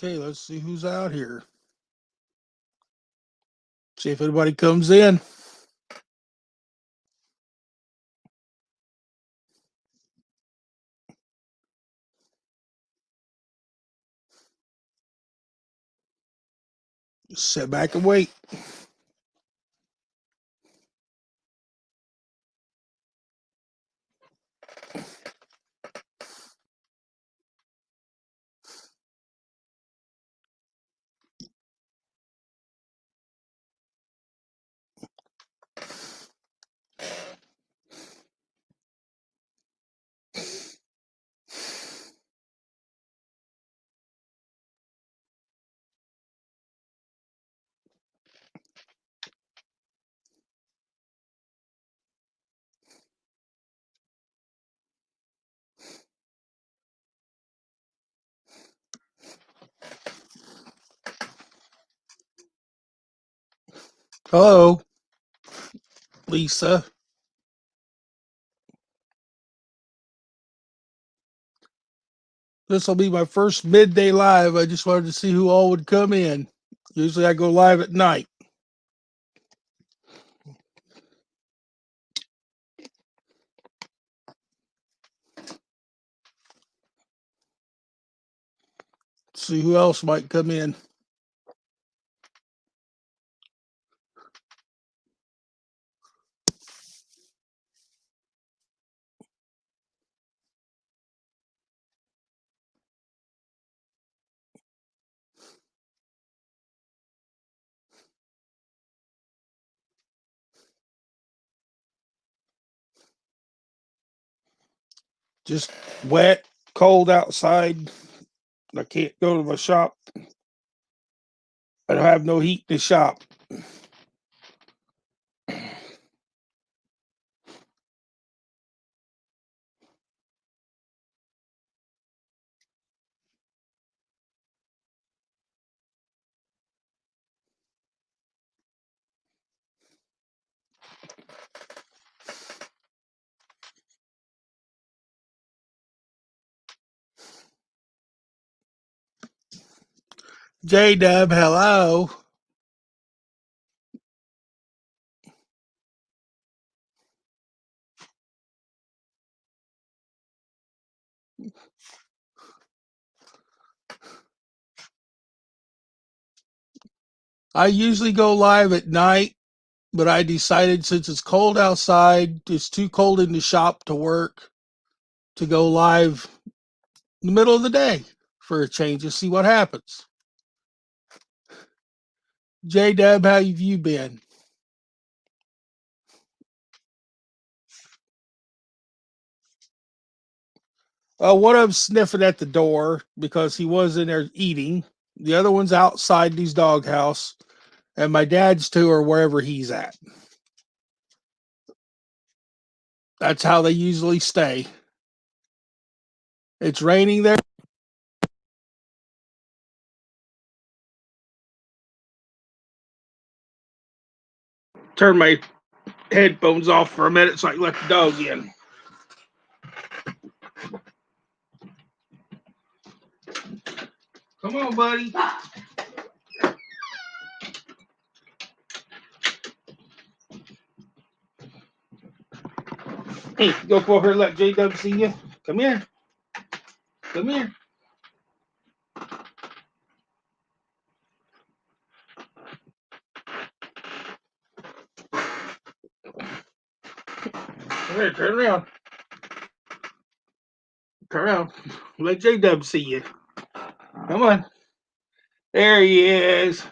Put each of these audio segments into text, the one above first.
Okay, let's see who's out here. See if anybody comes in. Just sit back and wait. Hello, Lisa. This will be my first midday live. I just wanted to see who all would come in. Usually I go live at night. See who else might come in. Just wet, cold outside. I can't go to my shop. I don't have no heat in the shop. J-Dub, hello. I usually go live at night, but I decided since it's cold outside, it's too cold in the shop to work, to go live in the middle of the day for a change to see what happens. J-Dub, how have you been? One of them's sniffing at the door because he was in there eating. The other one's outside his doghouse, and my dad's two are wherever he's at. That's how they usually stay. It's raining there. Turn my headphones off for a minute so I can let the dog in. Come on, buddy. Hey, go over here and let J-Dub see you. Come here. Come here. Come here, turn around. Turn around. Let J-Dub see you. Come on. There he is.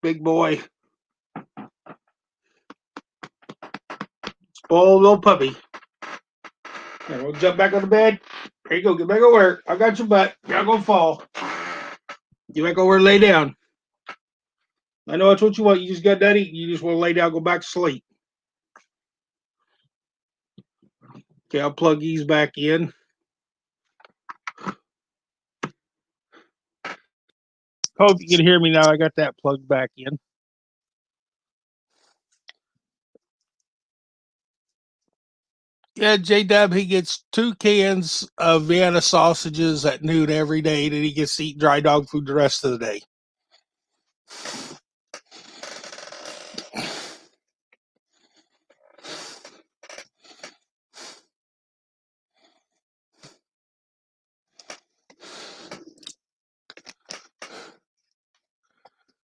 Big boy. Oh, little puppy. Here, we'll jump back on the bed. There you go. Get back over. I got your butt. You're not going to fall. Get back over and lay down. I know that's what you want. You just got done eating. You just want to lay down, go back to sleep. Okay, I'll plug these back in. Hope you can hear me now. I got that plugged back in. Yeah, J-Dub, he gets 2 cans of Vienna sausages at noon every day, and he gets to eat dry dog food the rest of the day.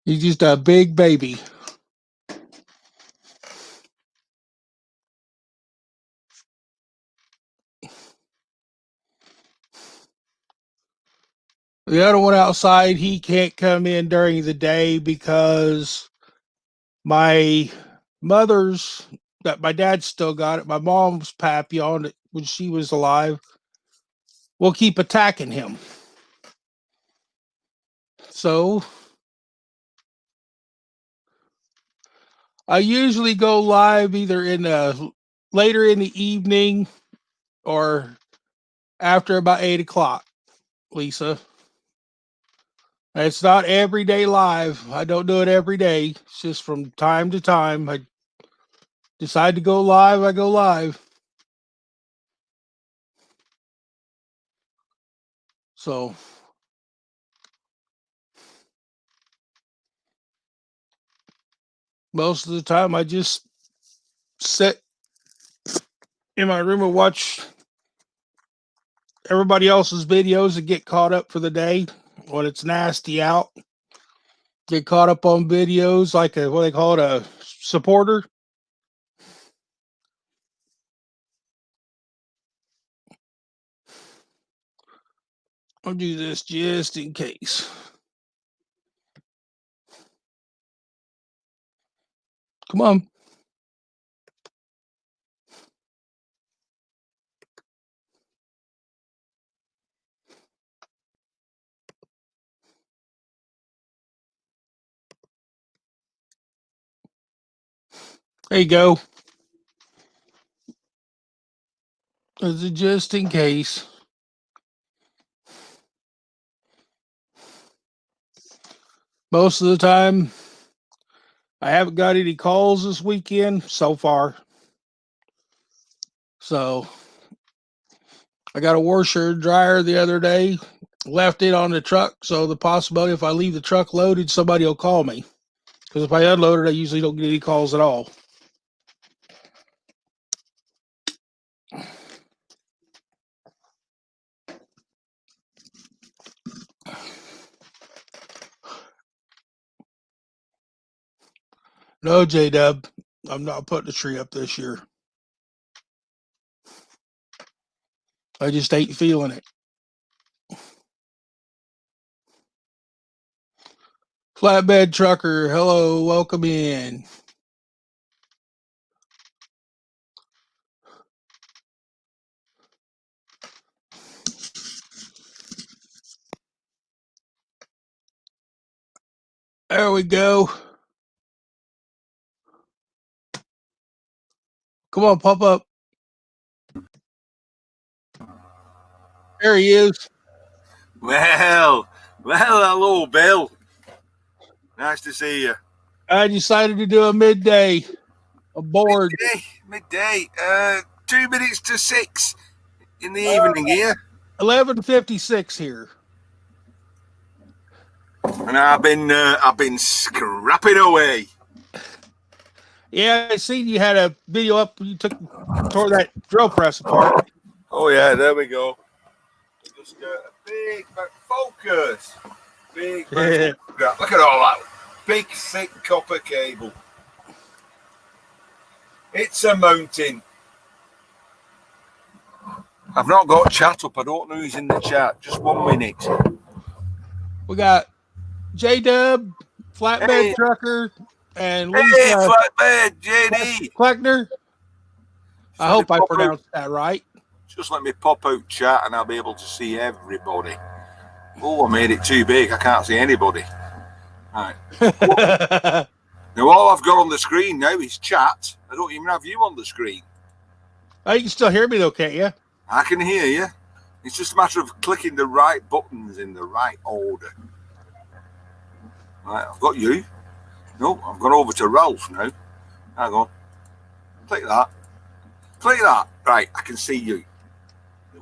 He's just a big baby. The other one outside, he can't come in during the day because my mother's, that my dad still got it, my mom's Papillon when she was alive, will keep attacking him. So I usually go live either in the later in the evening or after about 8 o'clock, Lisa. It's not every day live. I don't do it every day. It's just from time to time. I decide to go live, I go live. So most of the time I just sit in my room and watch everybody else's videos and get caught up for the day when it's nasty out. Get caught up on videos like a what they call it, a supporter. I'll do this just in case. Come on. There you go. This is just in case. Most of the time, I haven't got any calls this weekend so far. So I got a washer and dryer the other day, left it on the truck. So the possibility if I leave the truck loaded, somebody will call me. Because if I unload it, I usually don't get any calls at all. No, J Dub, I'm not putting a tree up this year. I just ain't feeling it. Flatbed trucker, hello, welcome in. There we go. Come on, pop up. There he is. Well, hello, Bill. Nice to see you. I decided to do a midday. I'm bored. Midday. 2 minutes to 6 in the evening here, 11:56 here. and I've been scrapping away. Yeah, I seen you had a video up. You tore that drill press apart. Oh yeah, there we go. Just a big focus. Big focus. Look at all that big thick copper cable. It's a mountain. I've not got chat up. I don't know who's in the chat. Just 1 minute. We got J Dub, Flatbed Hey, Trucker, and hey, Lisa Flatbed, JD. Kleckner. I hope I pronounced that right. Just let me pop out chat and I'll be able to see everybody. Oh, I made it too big. I can't see anybody. Right. Now, all I've got on the screen now is chat. I don't even have you on the screen. Oh, you can still hear me though, can't you? I can hear you. It's just a matter of clicking the right buttons in the right order. Right, I've got you. No, I've gone over to Ralph now. Hang on. Take that. Click that. Right, I can see you.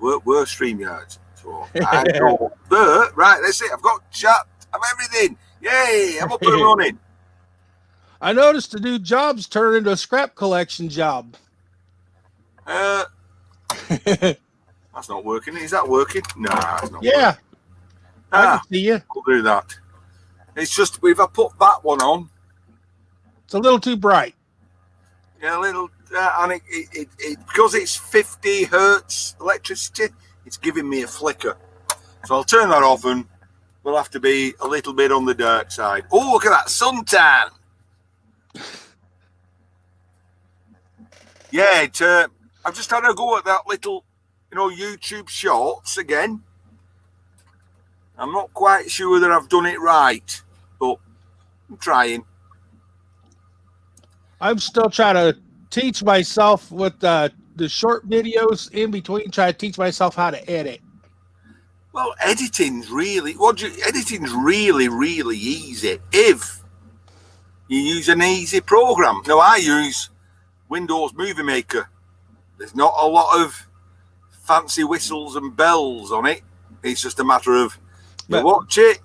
We're StreamYards. So I go there. Right, that's it. I've got chat. I've everything. Yay, I'm up and running. I noticed the new job's turned into a scrap collection job. That's not working. Is that working? Nah, it's not Yeah, working. I can see you. We'll do that. It's just if I put that one on, It's a little too bright. yeah, a little, and it because it's 50 hertz electricity, it's giving me a flicker. So I'll turn that off, and we'll have to be a little bit on the dark side. Oh, look at that suntan! Yeah, I'm just trying to go at that little, YouTube Shorts again. I'm not quite sure that I've done it right, but I'm trying. I'm still trying to teach myself with the short videos in between, try to teach myself how to edit. Well, editing's really really easy if you use an easy program. Now, I use Windows Movie Maker. There's not a lot of fancy whistles and bells on it. It's just a matter of you watch it,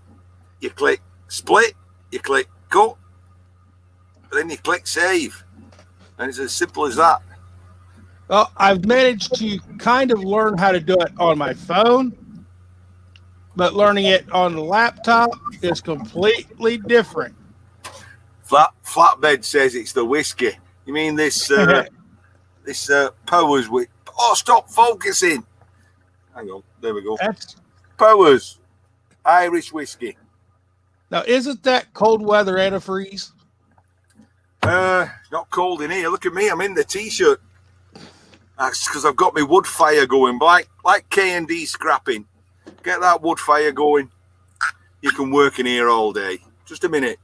you click split, you click cut, then you click save. And it's as simple as that. Well, I've managed to kind of learn how to do it on my phone, but learning it on the laptop is completely different. Flatbed says it's the whiskey. You mean this this Powers with? Oh, stop focusing. Hang on, there we go. That's Powers Irish whiskey. now, isn't that cold weather antifreeze? It's not cold in here. Look at me. I'm in the t-shirt. That's because I've got my wood fire going, like K&D scrapping. Get that wood fire going. You can work in here all day. Just a minute.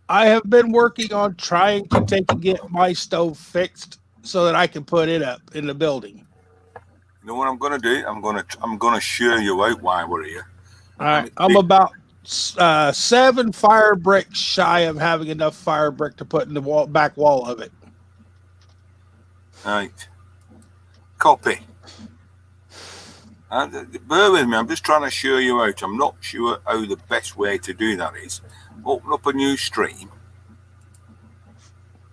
I have been working on trying to get my stove fixed so that I can put it up in the building. You know what I'm gonna do? I'm gonna show you out while we're here. All right, I'm about 7 fire bricks shy of having enough fire brick to put in the back wall of it. Right. Copy. Bear with me. I'm just trying to show you out. I'm not sure how the best way to do that is. Open up a new stream.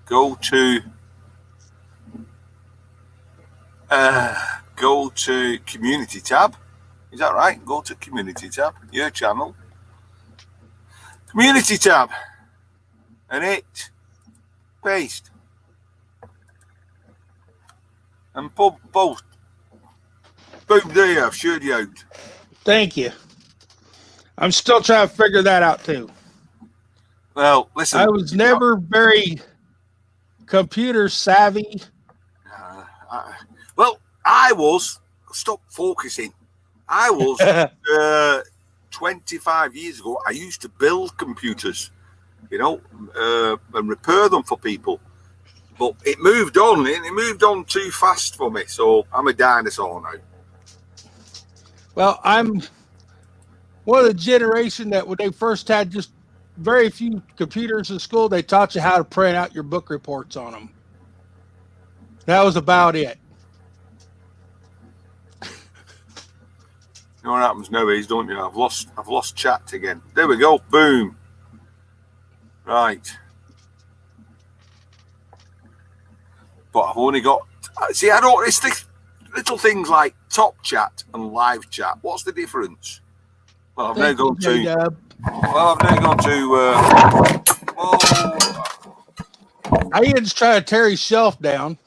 Go to community tab. Is that right? Go to community tab. Your channel. Community tab. And hit paste. And post. Boom, there you have. Showed you out. Thank you. I'm still trying to figure that out too. Well, listen. I was never very computer savvy. I was. Stop focusing. I was 25 years ago. I used to build computers, and repair them for people. But it moved on, and it moved on too fast for me. So I'm a dinosaur now. Well, I'm one of the generation that when they first had just very few computers in school, they taught you how to print out your book reports on them. That was about it. You know what happens nowadays, don't you? I've lost chat again. There we go. Boom. Right. But I've only got. See, I don't. It's the little things like top chat and live chat. What's the difference? Well, I've now gone to. Well, I've now gone to. Ian's trying to tear his shelf down.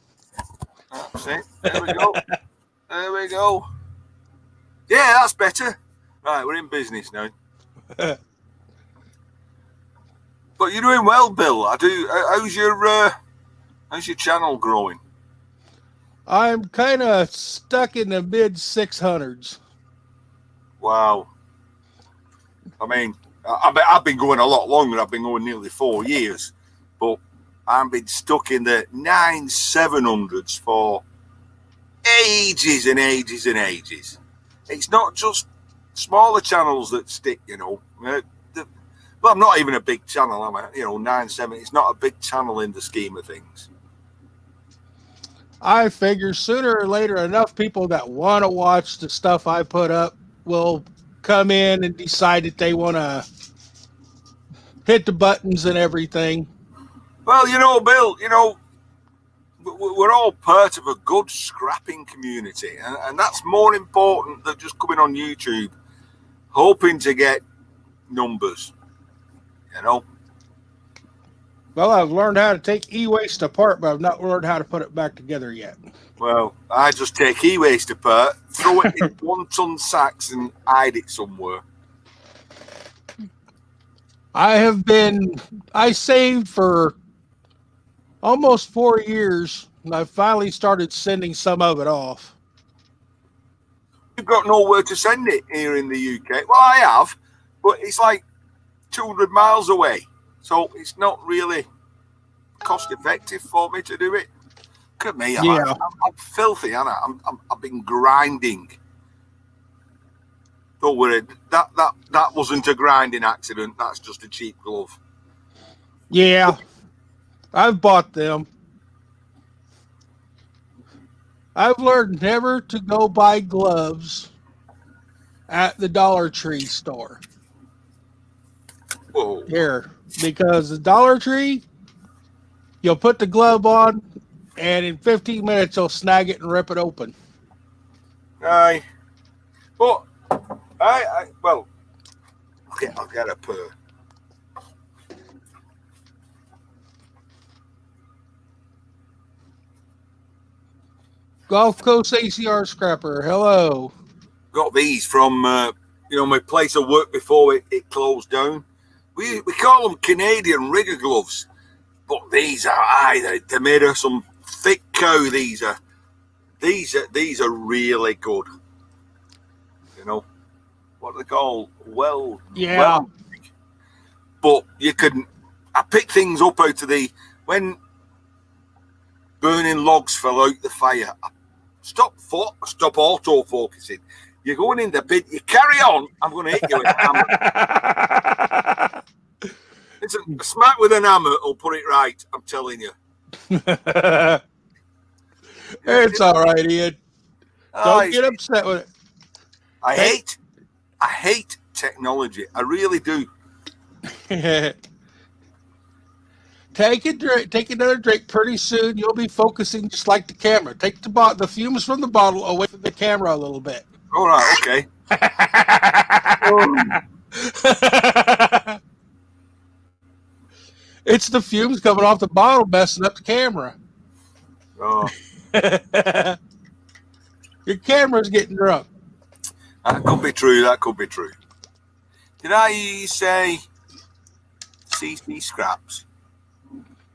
That's it. There we go. There we go. Yeah, that's better. Right, we're in business now. But you're doing well, Bill. How's your channel growing? I'm kind of stuck in the mid 600s. Wow. I mean, I've been going a lot longer. I've been going nearly 4 years, but I've been stuck in the 9,700s for ages and ages and ages. It's not just smaller channels that stick, Well, I'm not even a big channel, am I? 9,700. It's not a big channel in the scheme of things. I figure sooner or later, enough people that want to watch the stuff I put up will come in and decide that they want to hit the buttons and everything. Well, Bill, we're all part of a good scrapping community, and that's more important than just coming on YouTube hoping to get numbers. Well, I've learned how to take e-waste apart, but I've not learned how to put it back together yet. Well, I just take e-waste apart, throw it in 1-ton sacks, and hide it somewhere. I saved for almost 4 years, and I finally started sending some of it off. You've got nowhere to send it here in the UK. Well, I have, but it's like 200 miles away, so it's not really cost effective for me to do it. Look at me, I'm filthy, Anna. I've been grinding. Don't worry, that wasn't a grinding accident. That's just a cheap glove. Yeah, I've bought them. I've learned never to go buy gloves at the Dollar Tree store. Whoa. Here, because the Dollar Tree, you'll put the glove on, and in 15 minutes, you'll snag it and rip it open. Aye. But, well, I'll get a pair. Gulf Coast ACR Scrapper, hello. Got these from, my place of work before it closed down. We call them Canadian rigger gloves, but these are they're made of some thick cow. These are really good. What are they called? Well, but I pick things up out of when burning logs fell out the fire. Stop auto focusing. You're going in the bid. You carry on. I'm going to hit you with a hammer. It's a smack with an hammer will put it right. I'm telling you. It's all right, Ian. Don't get upset with it. I hate technology. I really do. Take another drink. Pretty soon, you'll be focusing just like the camera. Take the fumes from the bottle away from the camera a little bit. All right, okay. It's the fumes coming off the bottle messing up the camera. Oh. Your camera's getting drunk. That could be true. Did I say CC scraps?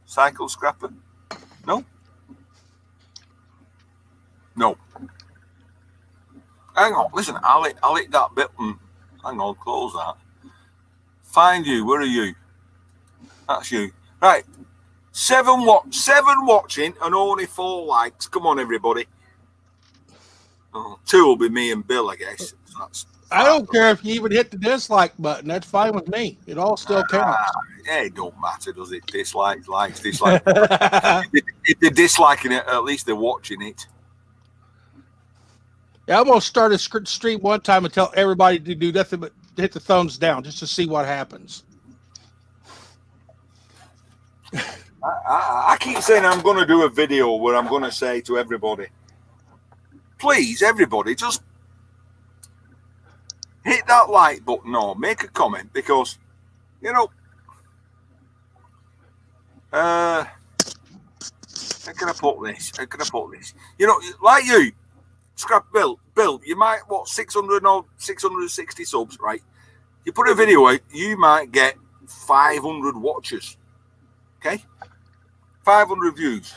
Cycle scrapper? No. Hang on, listen, I'll hit that bit and hang on, close that. Find you, where are you? That's you. Right. 7 watching and only 4 likes. Come on, everybody. 2 will be me and Bill, I guess. I don't care if you even hit the dislike button. That's fine with me. It all still counts. It don't matter, does it? Dislikes, likes, dislikes. If they're disliking it, at least they're watching it. Yeah, I'm going to start a stream one time and tell everybody to do nothing but hit the thumbs down just to see what happens. I keep saying I'm going to do a video where I'm going to say to everybody, please, everybody, just hit that like button or make a comment because, how can I put this? Like you, Scrap Bill, you might, 600 or 660 subs, right? You put a video out, you might get 500 watchers, okay? 500 views.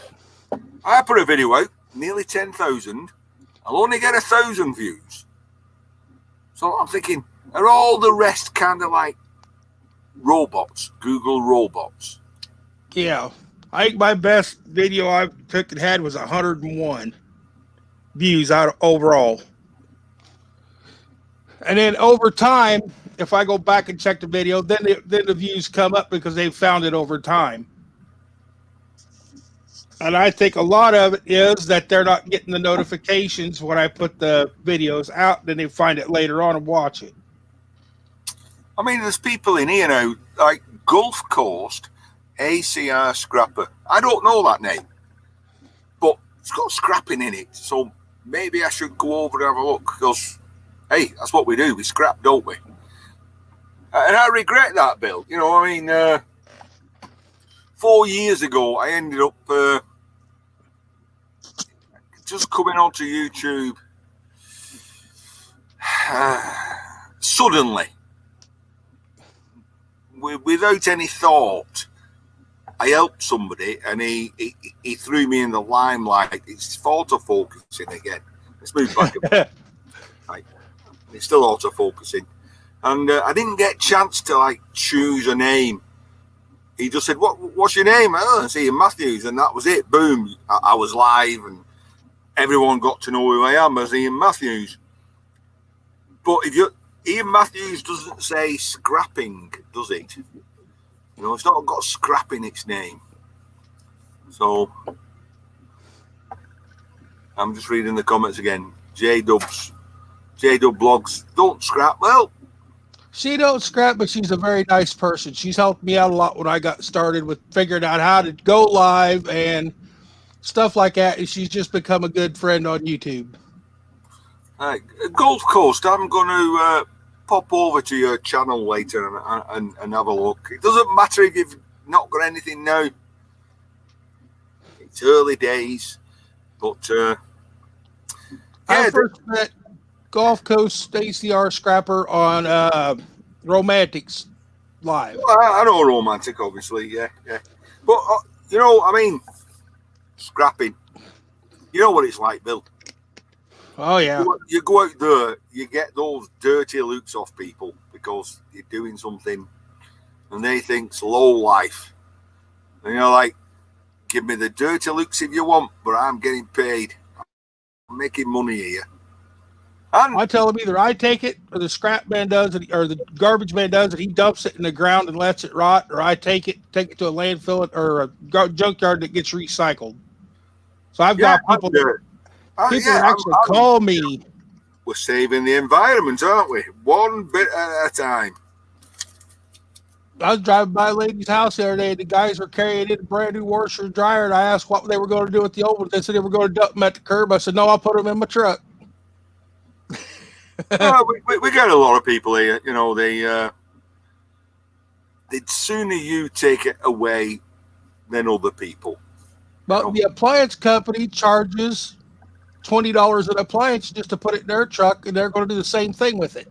I put a video out, nearly 10,000. I'll only get 1,000 views. So I'm thinking, are all the rest kind of like robots, Google robots? Yeah. I think my best video I took and had was 101 views out overall. And then over time, if I go back and check the video, then the views come up because they found it over time. And I think a lot of it is that they're not getting the notifications when I put the videos out, then they find it later on and watch it. I mean, there's people in here now, like Gulf Coast ACR Scrapper. I don't know that name, but it's got scrapping in it. So maybe I should go over and have a look because, hey, that's what we do. We scrap, don't we? And I regret that, Bill. You know, I mean, 4 years ago, I ended up just coming onto YouTube suddenly, without any thought. I helped somebody and he threw me in the limelight. It's photo focusing again. Let's move back a bit. Right. It's still auto focusing. And I didn't get a chance to like choose a name. He just said, what's your name? Oh, it's Ian Matthews. And that was it. Boom. I was live and everyone got to know who I am as Ian Matthews. But Ian Matthews doesn't say scrapping, does it? You know, it's not got scrap in its name. So I'm just reading the comments again. J-Dub blogs, don't scrap. Well, she don't scrap, but she's a very nice person. She's helped me out a lot when I got started with figuring out how to go live and stuff like that. And she's just become a good friend on YouTube. Gulf Coast, I'm going to pop over to your channel later and have a look. It doesn't matter if you've not got anything now. It's early days, but I first met Gulf Coast thear Scrapper on Romantics Live. Well, I know Romantic, obviously, yeah. But you know, I mean, scrapping. You know what it's like, Bill. Oh yeah. You go out there, you get those dirty looks off people because you're doing something, and they think it's low life. And you're like, give me the dirty looks if you want, but I'm getting paid. I'm making money here. And I tell him either I take it, or the scrap man does it, or the garbage man does it. He dumps it in the ground and lets it rot, or I take it to a landfill or a junkyard that gets recycled. So I've got people. People actually call me. We're saving the environment, aren't we? One bit at a time. I was driving by a lady's house the other day. The guys were carrying in a brand new washer and dryer, and I asked what they were going to do with the old ones. They said they were going to dump them at the curb. I said, no, I'll put them in my truck. We get a lot of people here. You know, they'd sooner you take it away than other people. But the appliance company charges $20 an appliance just to put it in their truck, and they're going to do the same thing with it.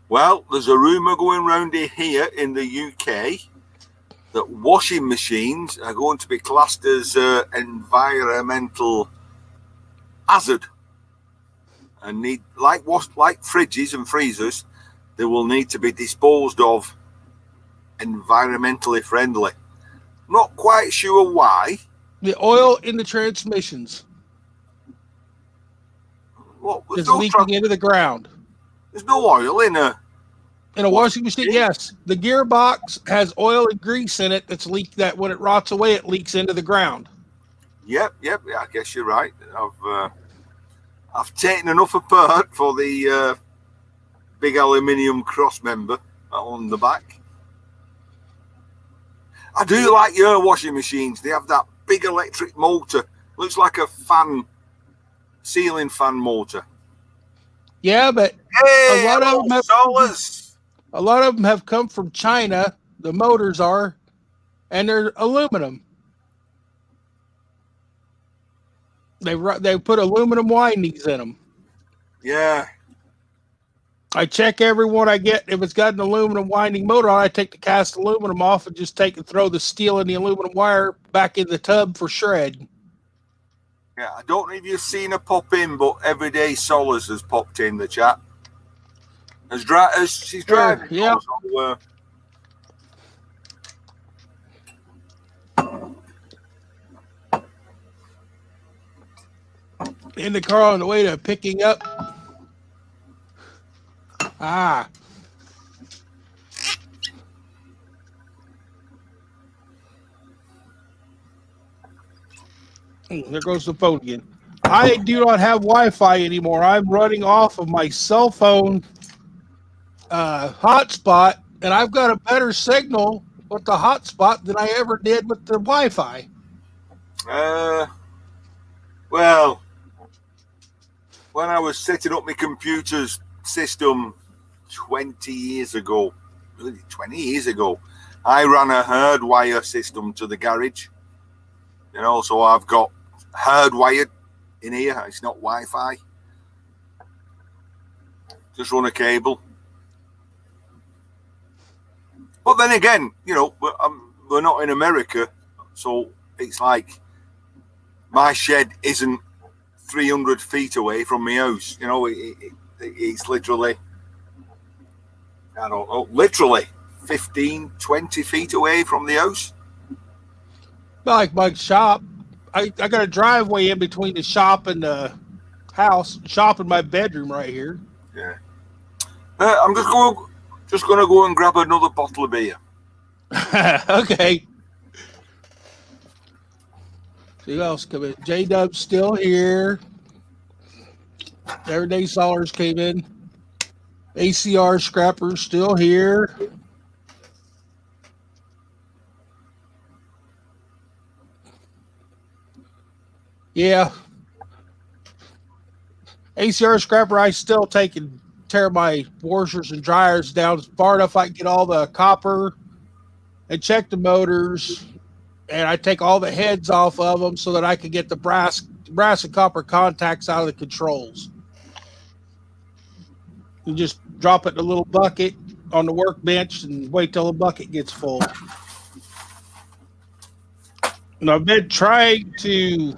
Well, there's a rumour going around here in the UK that washing machines are going to be classed as environmental hazard, and need like fridges and freezers, they will need to be disposed of environmentally friendly. Not quite sure why. The oil in the transmissions is leaking into the ground. There's no oil in a washing machine. Yes, the gearbox has oil and grease in it that's leaked. That when it rots away, it leaks into the ground. Yep. I guess you're right. I've taken enough apart for the big aluminium cross member on the back. I do like your washing machines. They have that big electric motor. Looks like a ceiling fan motor. Yeah, but a lot of them have come from China. The motors are, and they're aluminum. They put aluminum windings in them. Yeah. I check every one I get. If it's got an aluminum winding motor on, I take the cast aluminum off and just throw the steel and the aluminum wire back in the tub for shred. Yeah, I don't know if you've seen her pop in, but Everyday Solace has popped in the chat. She's driving. Yeah. So, in the car on the way to picking up. There goes the phone again. I do not have Wi-Fi anymore. I'm running off of my cell phone hotspot, and I've got a better signal with the hotspot than I ever did with the Wi-Fi. Well, when I was setting up my computer's system 20 years ago, really 20 years ago, I ran a hardwire system to the garage. You know, so I've got hardwired in here. It's not Wi-Fi. Just run a cable. But then again, you know, we're not in America, so it's like my shed isn't 300 feet away from my house. You know, it's literally, I don't know, literally 15, 20 feet away from the house. Like my shop, I got a driveway in between the shop and the house. Shop and my bedroom right here. Yeah. I'm just going to go and grab another bottle of beer. Okay. See who else come in? J Dub's still here. Everyday Solars came in. ACR Scrapper's still here. Yeah. ACR Scrapper, I still take and tear my washers and dryers down far enough I can get all the copper and check the motors, and I take all the heads off of them so that I can get the brass and copper contacts out of the controls. You just drop it in a little bucket on the workbench and wait till the bucket gets full. And I've been trying to.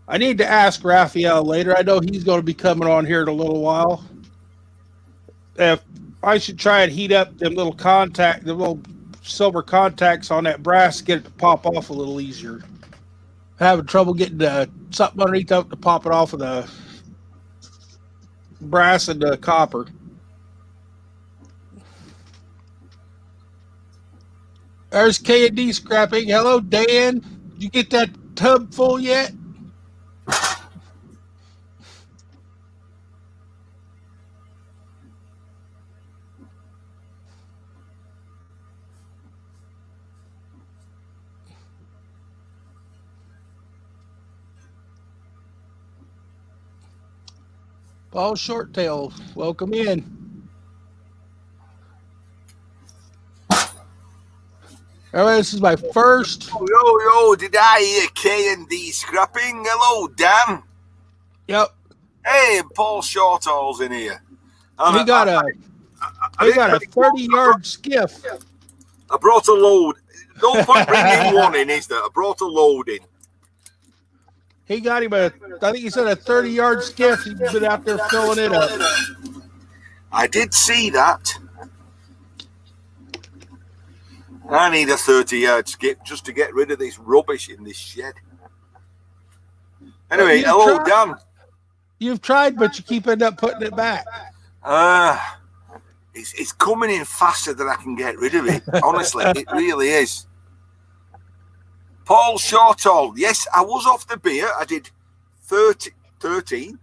I need to ask Raphael later. I know he's going to be coming on here in a little while. If I should try and heat up them little silver contacts on that brass to get it to pop off a little easier. Having trouble getting something underneath up to pop it off of the brass and the copper. There's K&D Scrapping. Hello, Dan. Did you get that tub full yet? Paul Shorttail, welcome in. All right, this is my first. Yo, did I hear K&D Scrapping? Hello, Dan. Yep. Hey, Paul Shortall's in here. And he got a 30-yard skiff. I brought a load. No point bringing one in, is there? I brought a load in. He got him I think he said a 30-yard skiff. He's been out there filling it up. I did see that. I need a 30-yard skip just to get rid of this rubbish in this shed. Anyway, hello, Dan. You've tried, but you keep ending up putting it back. It's coming in faster than I can get rid of it. Honestly, it really is. Paul Shortall, yes, I was off the beer. I did 13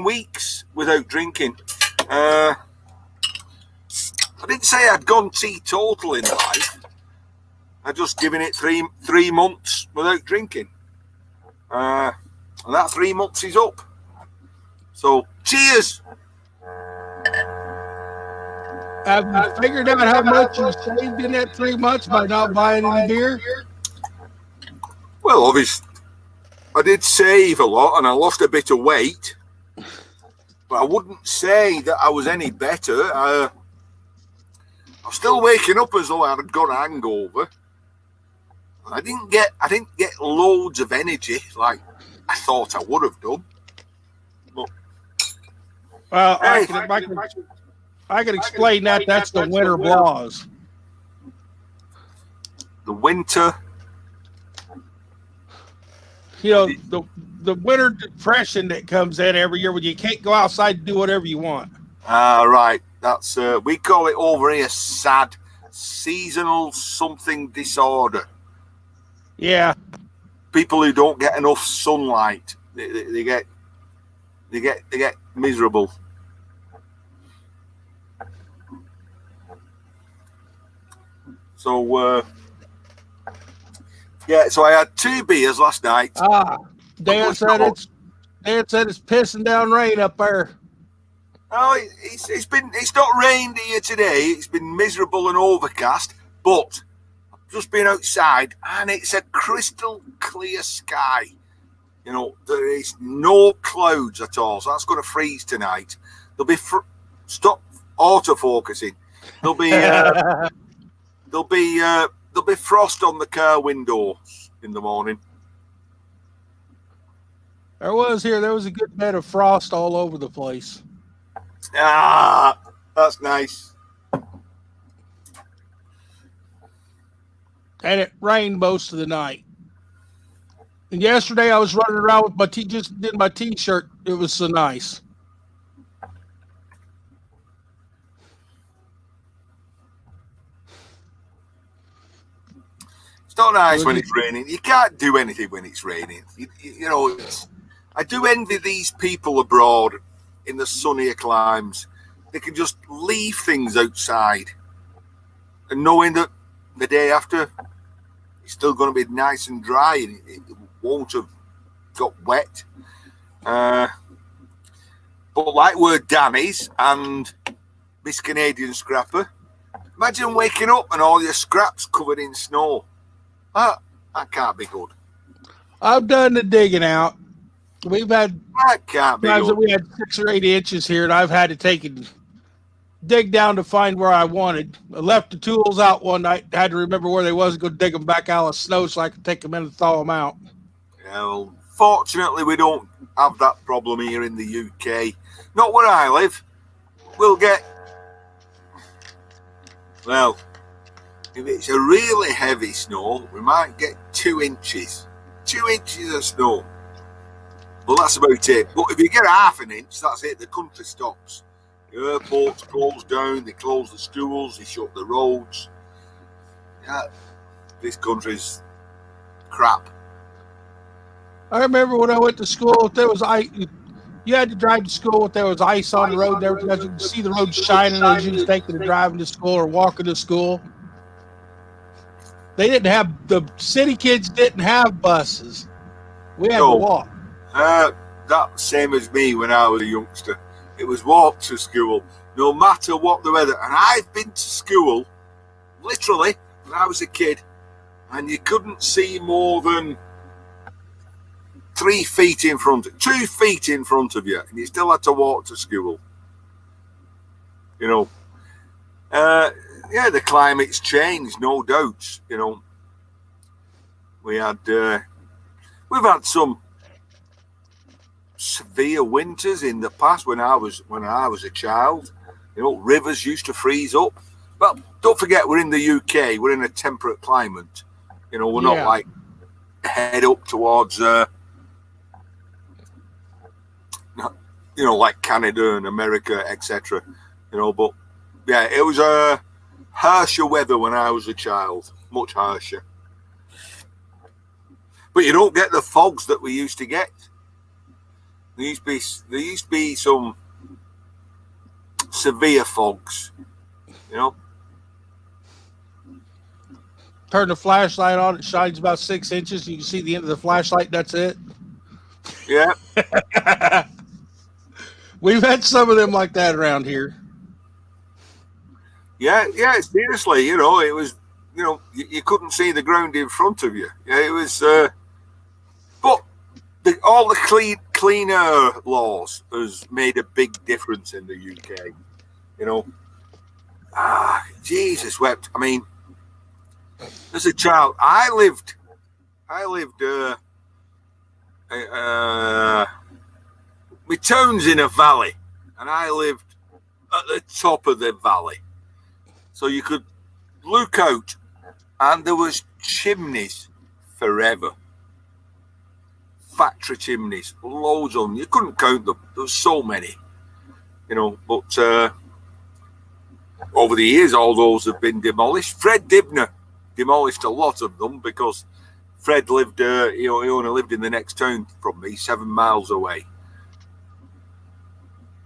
weeks without drinking. I didn't say I'd gone teetotal in life. I'd just given it three months without drinking. And that 3 months is up. So, cheers. Have you figured out how much you saved in that 3 months by not buying any beer? Well, obviously, I did save a lot and I lost a bit of weight. But I wouldn't say that I was any better. I'm still waking up as though I had got a hangover. I didn't get loads of energy like I thought I would have done. But, well, hey, I can explain that. That's the winter blahs. The winter. You know, the winter depression that comes in every year when you can't go outside and do whatever you want. Right. That's we call it over here seasonal something disorder. Yeah. people who don't get enough sunlight, they get miserable. So yeah, so I had 2 beers last night. Dan said it's pissing down rain up there. Oh, it's not rained here today. It's been miserable and overcast, but I've just been outside and it's a crystal clear sky. You know, there is no clouds at all, so that's going to freeze tonight. There'll be stop autofocusing. There'll be frost on the car windows in the morning. There was a good bit of frost all over the place. Ah, that's nice. And it rained most of the night. And yesterday I was running around with just did my t-shirt. It was so nice. It's not nice when it's raining. You can't do anything when it's raining. You know, I do envy these people abroad in the sunnier climes. They can just leave things outside and knowing that the day after it's still going to be nice and dry and it won't have got wet. But like we're Danny's and Miss Canadian Scrapper, imagine waking up and all your scraps covered in snow. That can't be good. I've done the digging out. We've had times that we had 6 or 8 inches here, and I've had to take and dig down to find where I wanted. I left the tools out one night. Had to remember where they was, go dig them back out of snow so I could take them in and thaw them out. Yeah, well, fortunately, we don't have that problem here in the UK. Not where I live. We'll get, well, if it's a really heavy snow, we might get 2 inches. 2 inches of snow. Well, that's about it. But if you get half an inch, that's it. The country stops. The airports close down. They close the schools. They shut the roads. Yeah, this country's crap. I remember when I went to school, if there was ice, you had to drive to school if there was ice on the road there because you could see the road shining as you was taking the driving to school or walking to school. They didn't have, the city kids didn't have buses. We had to walk. That same as me when I was a youngster. It was walk to school, no matter what the weather. And I've been to school, literally, when I was a kid, and you couldn't see more than 3 feet in front, 2 feet in front of you, and you still had to walk to school. You know, yeah, the climate's changed, no doubt. You know, we've had some severe winters in the past when I was a child. You know, rivers used to freeze up. But don't forget, we're in the UK. We're in a temperate climate. You know, we're not like head up towards, you know, like Canada and America, etc. You know, but yeah, it was a harsher weather when I was a child, much harsher. But you don't get the fogs that we used to get. There used to be some severe fogs, you know. Turn the flashlight on, it shines about 6 inches. You can see the end of the flashlight, that's it. Yeah. We've had some of them like that around here. Yeah, seriously, you know, it was, you know, you couldn't see the ground in front of you. Yeah, it was, but all the clean air laws has made a big difference in the UK. You know, Jesus wept. I mean, as a child, I lived, my town's in a valley, and I lived at the top of the valley. So you could look out, and there was chimneys forever. Factory chimneys, loads of them. You couldn't count them. There was so many, you know. But over the years, all those have been demolished. Fred Dibner demolished a lot of them because Fred lived, he only lived in the next town from me, 7 miles away.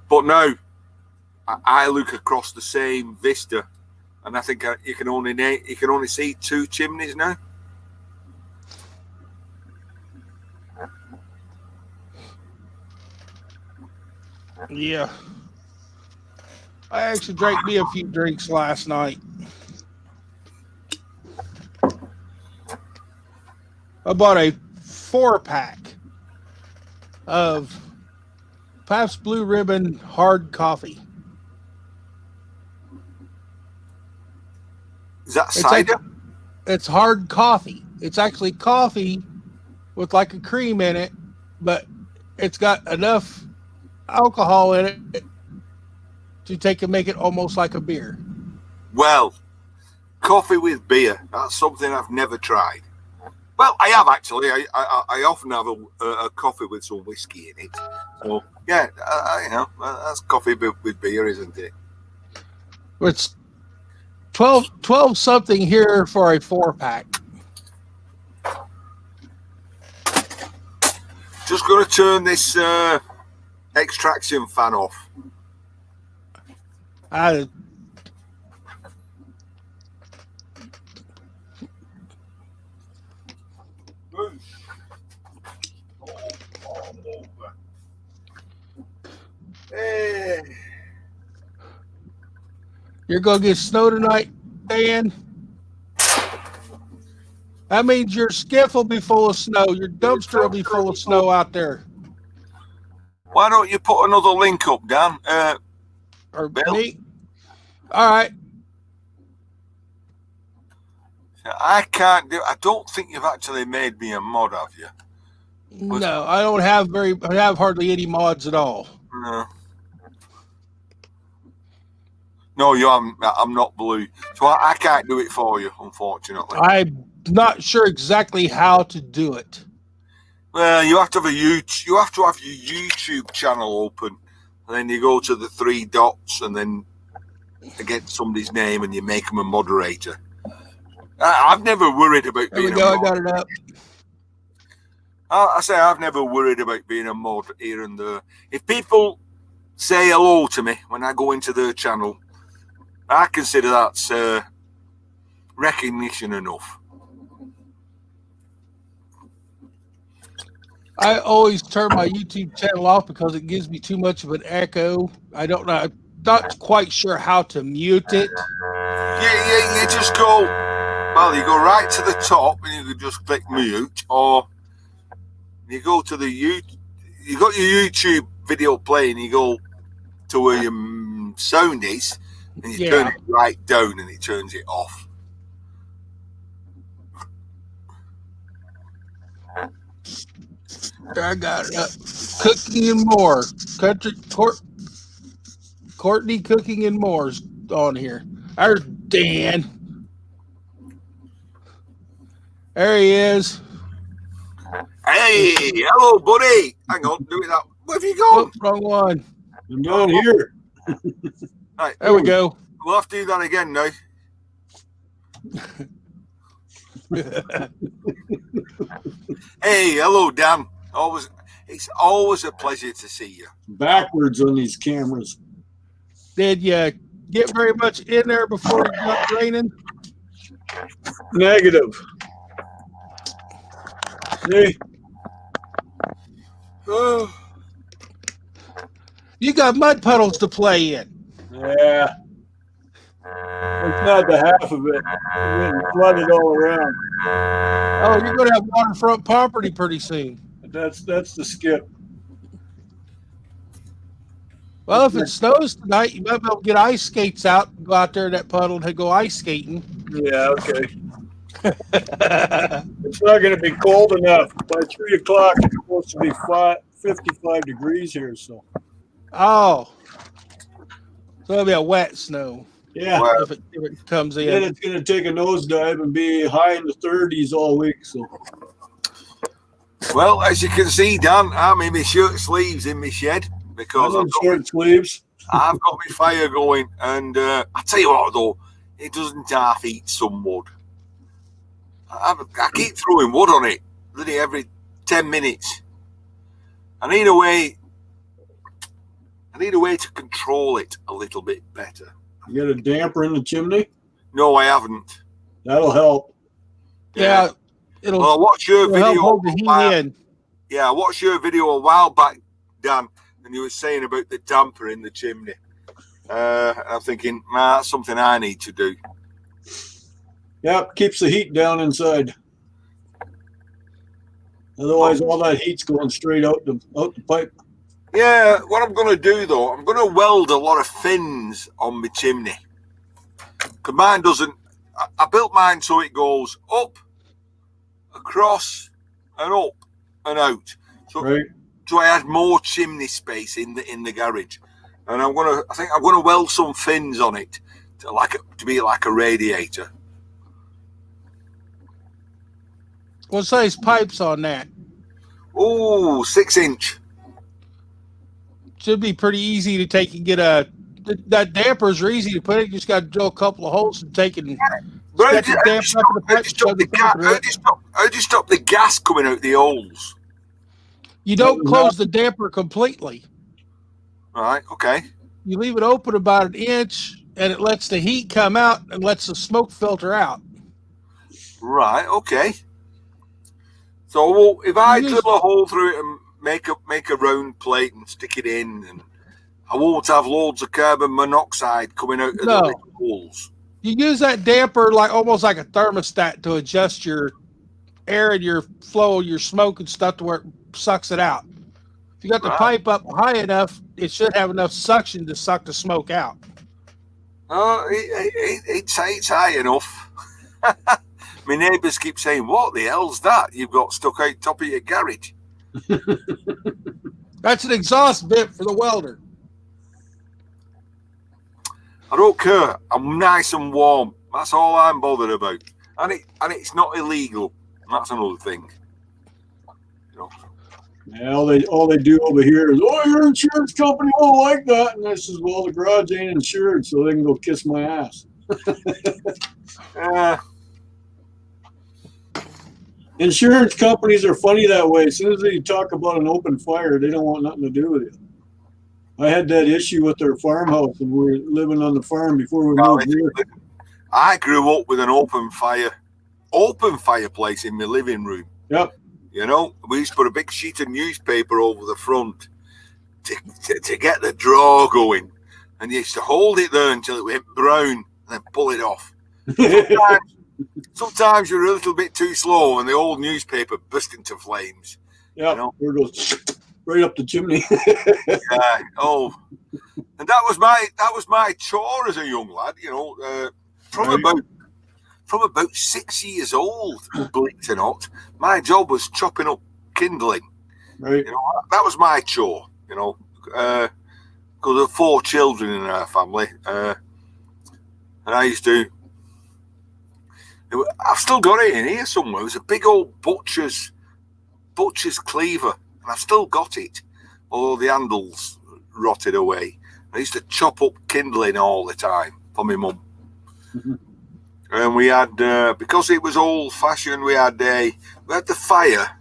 But now I look across the same vista, and I think you can only see 2 chimneys now. Yeah. I actually drank me a few drinks last night. I bought a 4-pack of Pabst Blue Ribbon hard coffee. Is that cider? It's hard coffee. It's actually coffee with like a cream in it, but it's got enough alcohol in it to take and make it almost like a beer. Well, coffee with beer, that's something I've never tried. Well, I have actually. I often have a coffee with some whiskey in it. So, yeah, that's coffee with beer, isn't it? It's 12 something here for a 4-pack. Just going to turn this extraction fan off. Hey. You're going to get snow tonight, Dan? That means your skiff will be full of snow. Your dumpster will be full of snow out there. Why don't you put another link up, Dan? Or Bill? me? All right. I can't do. I don't think you've actually made me a mod, have you? No, I don't have hardly any mods at all. No, you haven't. I'm not blue, so I can't do it for you, unfortunately. I'm not sure exactly how to do it. Well, you have to have your YouTube channel open, and then you go to the 3 dots, and then get somebody's name, and you make them a moderator. I've never worried about being a mod. I got it up. I say I've never worried about being a mod here and there. If people say hello to me when I go into their channel, I consider that's recognition enough. I always turn my YouTube channel off because it gives me too much of an echo. I'm not quite sure how to mute it. You just go, well, you go right to the top and you can just click mute, or you go to you got your YouTube video playing, you go to where your sound is, and you turn it right down and it turns it off. I got it up. Cooking and More. Courtney Cooking and More's on here. There's Dan. There he is. Hey, hello, buddy. Hang on, do it that. Where have you gone? Wrong one. I'm down here. Right, there we go. We'll have to do that again now. Hey, hello, Dan. It's always a pleasure to see you. Backwards on these cameras. Did you get very much in there before it got raining? Negative. See? Oh. You got mud puddles to play in. Yeah. It's not the half of it. It's getting flooded all around. Oh, you're going to have waterfront property pretty soon. That's the skip. Well, if it snows tonight, you might be able to get ice skates out and go out there in that puddle and go ice skating. Yeah, okay. It's not going to be cold enough. By 3 o'clock, it's supposed to be 55 degrees here. So. Oh. So it'll be a wet snow. Yeah. If it comes in. Then it's going to take a nosedive and be high in the 30s all week. So. Well, as you can see, Dan, I'm in my shirt sleeves in my shed because I've got short sleeves. I've got my fire going, and I tell you what, though, it doesn't half eat some wood. I keep throwing wood on it, really every 10 minutes. I need a way to control it a little bit better. You got a damper in the chimney? No, I haven't. That'll help. Yeah, it'll, Well, I watched your it'll help video. hold the heat in. Yeah, I watched your video a while back, Dan, and you were saying about the damper in the chimney. I'm thinking, man, that's something I need to do. Yep, keeps the heat down inside. Otherwise, all that heat's going straight out the pipe. Yeah, what I'm going to do, though, I'm going to weld a lot of fins on my chimney. Because mine doesn't... I built mine so it goes up, across, and up, and out. So, right. So I had more chimney space in the garage. And I think I'm going to weld some fins on it to be like a radiator. What size pipes on that? Oh, 6-inch. Should be pretty easy to take and get that dampers are easy to put in. You just got to drill a couple of holes and take and How do you stop the gas coming out the holes? You don't close the damper completely. Right, okay. You leave it open about an inch, and it lets the heat come out and lets the smoke filter out. Right, okay. So if I drill a hole through it and make a round plate and stick it in, and I won't have loads of carbon monoxide coming out of the little holes. You use that damper almost like a thermostat to adjust your air and your flow, your smoke and stuff to where it sucks it out. If you got the pipe up high enough, it should have enough suction to suck the smoke out. It's high enough. My neighbours keep saying, "What the hell's that you've got stuck out top of your garage?" That's an exhaust bit for the welder. I don't care. I'm nice and warm. That's all I'm bothered about. And it's not illegal. That's another thing. You know. Yeah, all they do over here is, oh, your insurance company won't like that. And I says, well, the garage ain't insured, so they can go kiss my ass. Insurance companies are funny that way. As soon as they talk about an open fire, they don't want nothing to do with it. I had that issue with their farmhouse, and we were living on the farm before we moved here. I grew up with an open fireplace in my living room. Yep. You know, we used to put a big sheet of newspaper over the front to get the draw going, and you used to hold it there until it went brown, and then pull it off. Sometimes you're a little bit too slow, and the old newspaper burst into flames. Yeah, you know? There goes right up the chimney. Yeah. Oh, and that was my chore as a young lad. You know, from about 6 years old, believe it or not, my job was chopping up kindling. Right. You know, that was my chore. You know, because there are 4 children in our family, and I used to. I've still got it in here somewhere. It was a big old butcher's cleaver, and I've still got it, although the handle's rotted away. I used to chop up kindling all the time for my mum. Mm-hmm. And we had, because it was old-fashioned, we had the fire,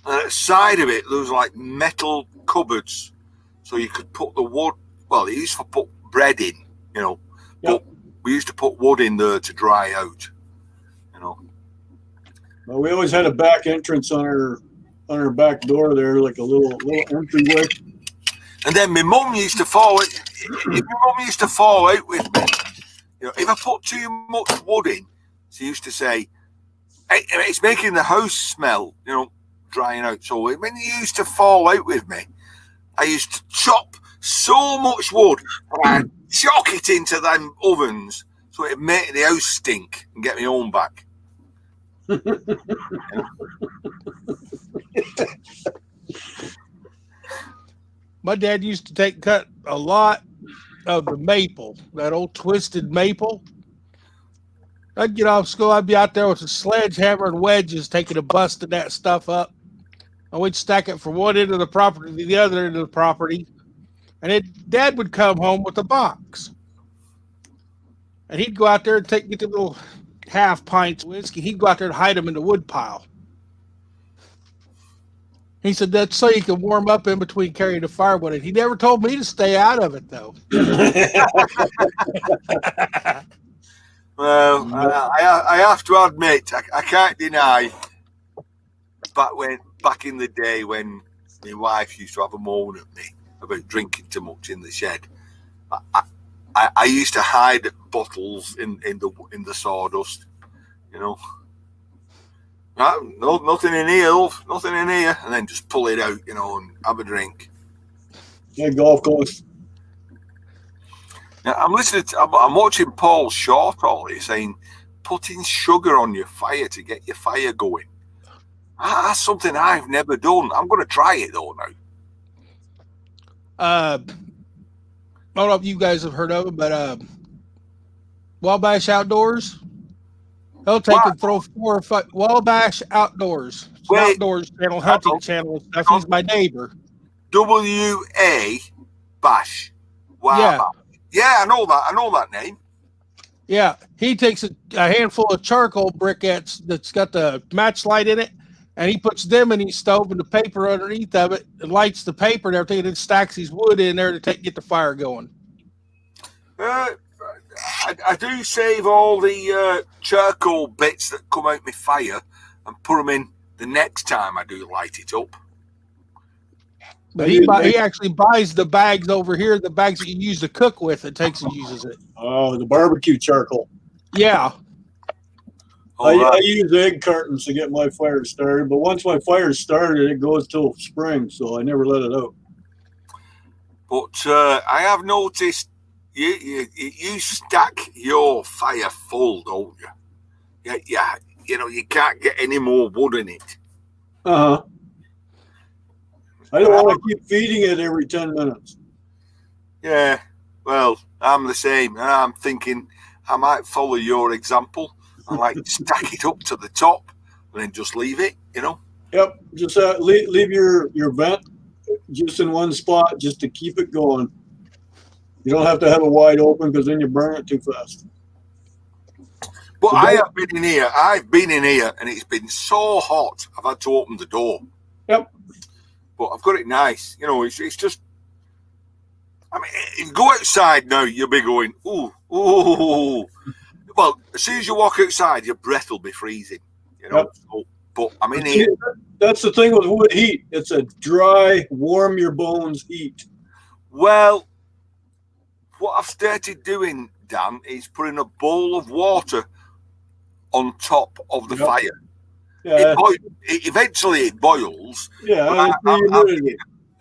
and at the side of it there was like metal cupboards, so you could put the wood. Well, they used to put bread in, you know, but we used to put wood in there to dry out. Well, we always had a back entrance on our back door there, like a little entryway. And then my mum used to fall out with me. You know, if I put too much wood in, she used to say, hey, it's making the house smell, you know, drying out. So when you used to fall out with me, I used to chop so much wood and I'd chuck it into them ovens so it'd make the house stink and get me home back. My dad used to cut a lot of the maple, that old twisted maple. I'd get off school, I'd be out there with a sledgehammer and wedges taking a bust of that stuff up. And we'd stack it from one end of the property to the other end of the property. And Dad would come home with a box. And he'd go out there and get the little half pints of whiskey, he'd go out there and hide them in the wood pile. He said that's so you can warm up in between carrying the firewood. And he never told me to stay out of it, though. Well, I have to admit, I can't deny. Back in the day when my wife used to have a moan at me about drinking too much in the shed, I used to hide bottles in the sawdust, you know. No, nothing in here, love, nothing in here, and then just pull it out, you know, and have a drink. Yeah, Gulf Coast. Now, I'm watching Paul Short all day saying, putting sugar on your fire to get your fire going. That's something I've never done. I'm going to try it though now. I don't know if you guys have heard of it, but Wabash Outdoors. They'll take and throw 4 or 5 Wabash Outdoors. It's an outdoors channel, hunting channel and stuff. He's my neighbor. W-A Bash. Wow. Yeah. Yeah, I know that name. Yeah. He takes a handful of charcoal briquettes that's got the match light in it, and he puts them in his stove and the paper underneath of it and lights the paper and everything, and then stacks his wood in there to get the fire going. I do save all the charcoal bits that come out my fire and put them in the next time I do light it up. But he actually buys the bags over here, the bags that you use to cook with, and takes and uses it. Oh, the barbecue charcoal. Yeah. I use egg cartons to get my fire started, but once my fire started, it goes till spring, so I never let it out. But I have noticed you stack your fire full, don't you? Yeah. You know, you can't get any more wood in it. Uh-huh. I don't want to keep feeding it every 10 minutes. Yeah, well, I'm the same. I'm thinking I might follow your example. I like stack it up to the top and then just leave it, you know? Yep, just leave your vent just in one spot just to keep it going. You don't have to have it wide open because then you burn it too fast. But I've been in here and it's been so hot, I've had to open the door. Yep. But I've got it nice. You know, it's just, I mean, if you go outside now, you'll be going, ooh. Well, as soon as you walk outside, your breath will be freezing, you know. Yep. So, but I'm in here. That's the thing with wood heat. It's a dry, warm your bones heat. Well, what I've started doing, Dan, is putting a bowl of water on top of the fire. Yeah. Eventually it boils. Yeah,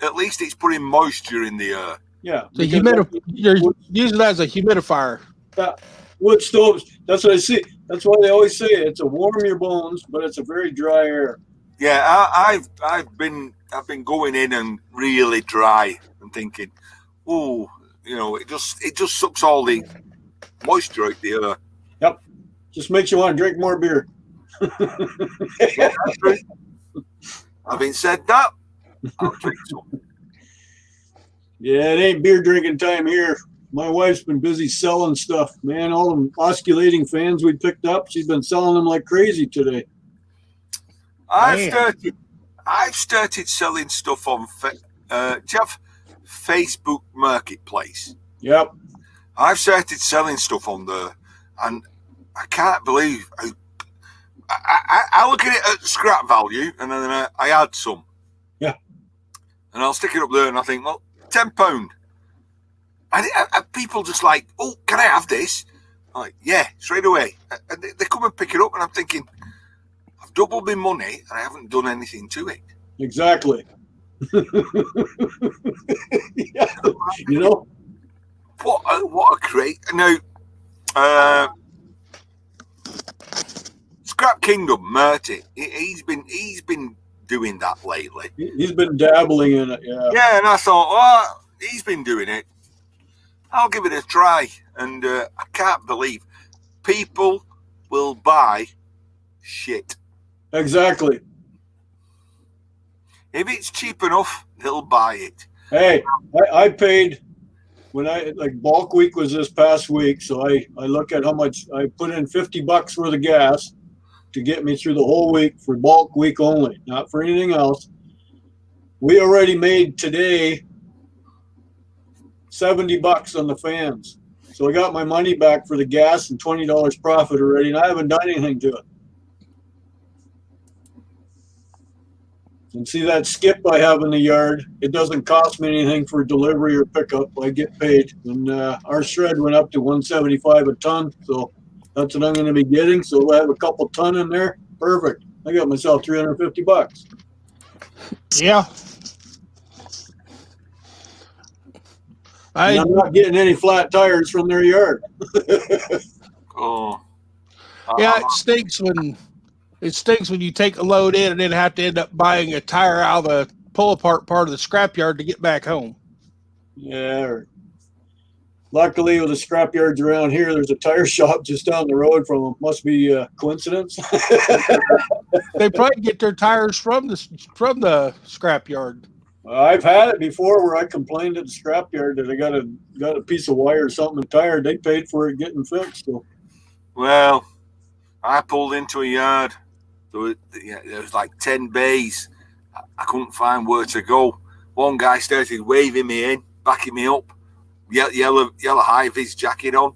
at least it's putting moisture in the air. Yeah. So you're using that as a humidifier. Wood stoves, that's what I see. That's why they always say it's a warm your bones, but it's a very dry air. Yeah, I've been going in and really dry and thinking, ooh, you know, it just sucks all the moisture out the air. Yep. Just makes you want to drink more beer. Yeah, that's true. Having said that, I'll drink some. Yeah, it ain't beer drinking time here. My wife's been busy selling stuff, man. All them osculating fans we picked up, she's been selling them like crazy today. I've started selling stuff on. Do you have Facebook Marketplace? Yep. I've started selling stuff on there, and I can't believe how. I look at it at scrap value, and then I add some. Yeah. And I'll stick it up there, and I think, well, £10. And people just like, oh, can I have this? I'm like, yeah, straight away. And they come and pick it up, and I'm thinking, I've doubled my money, and I haven't done anything to it. Exactly. Yeah. You know? What a great... Now, Scrap Kingdom, Murty, he's been doing that lately. He's been dabbling in it, yeah. Yeah, and I thought, well, he's been doing it. I'll give it a try. And I can't believe people will buy shit. Exactly. If it's cheap enough, they'll buy it. Hey, I paid when I like bulk week was this past week, so I look at how much I put in $50 worth of gas to get me through the whole week for bulk week only, not for anything else. We already made today $70 on the fans. So I got my money back for the gas and $20 profit already, and I haven't done anything to it. And see that skip I have in the yard, it doesn't cost me anything for delivery or pickup. I get paid. And our shred went up to $175 a ton, so that's what I'm going to be getting. So I have a couple ton in there. Perfect. I got myself $350. Yeah. And I'm not getting any flat tires from their yard. Oh. Yeah, it stinks when you take a load in and then have to end up buying a tire out of the pull apart part of the scrapyard to get back home. Yeah. Luckily, with the scrapyards around here, there's a tire shop just down the road from them. Must be a coincidence. They probably get their tires from the scrapyard. I've had it before where I complained at the scrapyard that I got a piece of wire or something tired. They paid for it getting fixed. So. Well, I pulled into a yard. There was like 10 bays. I couldn't find where to go. One guy started waving me in, backing me up. Yellow high-vis jacket on.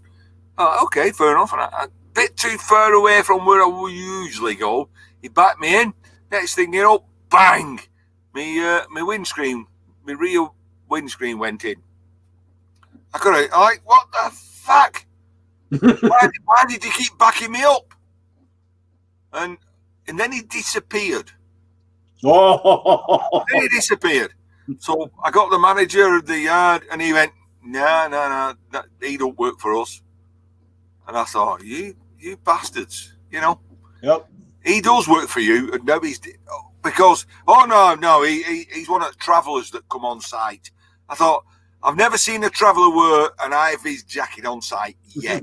Oh, okay, fair enough. And a bit too far away from where I would usually go. He backed me in. Next thing you know, bang! My windscreen, my rear windscreen went in. I'm like, what the fuck? why did you keep backing me up? And then he disappeared. Oh. Then he disappeared. So I got the manager of the yard, and he went, no, he don't work for us. And I thought, you bastards, you know. Yep. He does work for you, and nobody's because no, he's one of the travellers that come on site. I thought, I've never seen a traveller wear an high-vis jacket on site yet.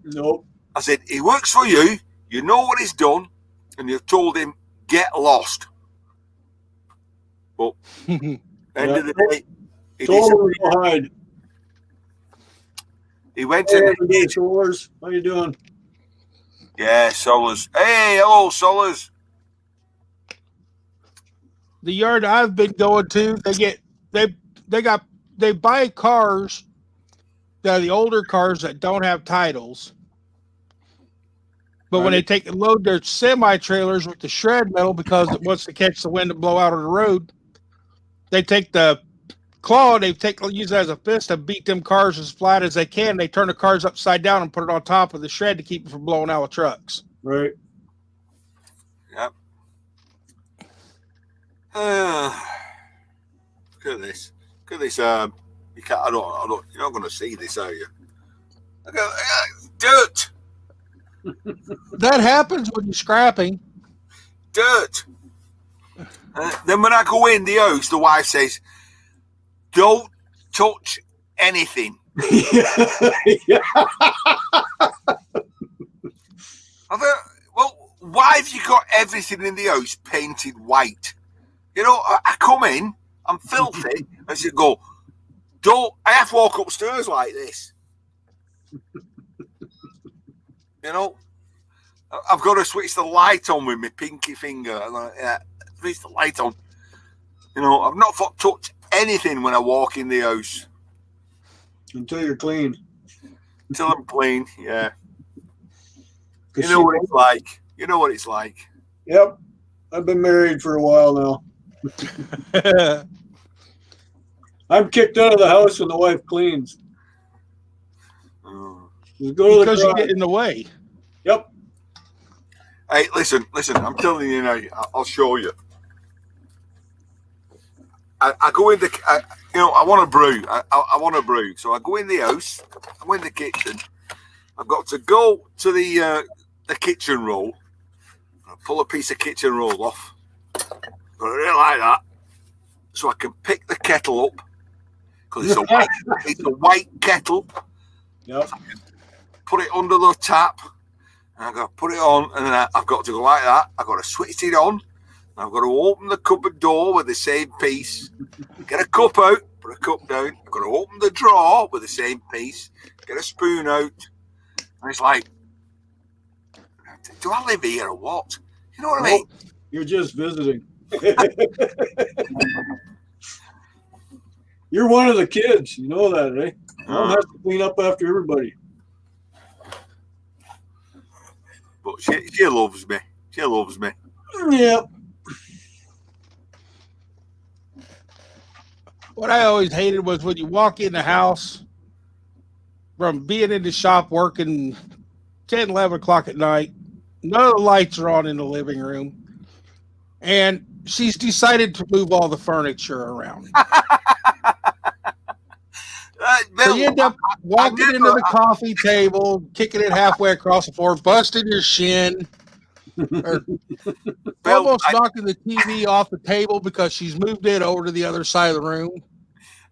Nope. I said, he works for you. You know what he's done, and you've told him get lost. But end of the day, he went in. Solars, how you doing? Yeah, Solars. Hey, hello, Solars. The yard I've been going to, they buy cars that are the older cars that don't have titles. But when they take and load their semi-trailers with the shred metal, because it wants to catch the wind and blow out on the road, they take the claw, use it as a fist to beat them cars as flat as they can. They turn the cars upside down and put it on top of the shred to keep it from blowing out of trucks. Right. Yep. Look at this. Look at this. You can't. You're not going to see this, are you? Look at dirt. That happens when you're scrapping. Dirt. Then when I go in the house, the wife says, "Don't touch anything." Yeah. I thought, well, why have you got everything in the house painted white? You know, I come in, I'm filthy, and she go, "Don't." I have to walk upstairs like this. You know, I've got to switch the light on with my pinky finger. Switch the light on. You know, I've not touched anything when I walk in the house. Until you're clean. Until I'm clean, yeah. You know what it's like. You know what it's like. Yep. I've been married for a while now. I'm kicked out of the house when the wife cleans. Because you get in the way. Yep. Hey, listen. I'm telling you now. I'll show you. I go in I want to brew. I want to brew. So I go in the house. I go in the kitchen. I've got to go to the kitchen roll. I pull a piece of kitchen roll off. But I really like that. So I can pick the kettle up. Because it's a white kettle. Yep. Put it under the tap. And I've got to put it on. And then I've got to go like that. I've got to switch it on. I've got to open the cupboard door with the same piece. Get a cup out. put a cup down. I've got to open the drawer with the same piece, get a spoon out. And it's like, do I live here or what? You know what I mean? You're just visiting. You're one of the kids. You know that, eh? Mom has to clean up after everybody. But she loves me. She loves me. Yep. What I always hated was when you walk in the house from being in the shop working 10, 11 o'clock at night, none of the lights are on in the living room, and she's decided to move all the furniture around. So you end up walking into the coffee table, kicking it halfway across the floor, busting your shin, or almost knocking the TV off the table because she's moved it over to the other side of the room.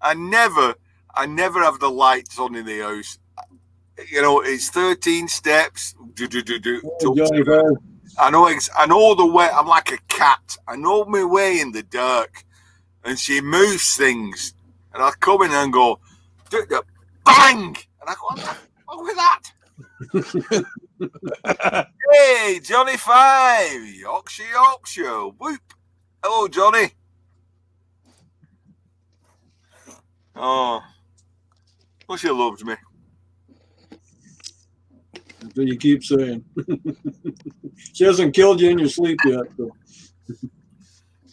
I never have the lights on in the house. You know, it's 13 steps. I know the way. I'm like a cat. I know my way in the dark, and she moves things, and I come in and go, bang, and I go, what's with that? Hey, Johnny 5, Yorkshire, whoop. Hello, Johnny. Oh, well, she loves me. That's what you keep saying. She hasn't killed you in your sleep yet. So.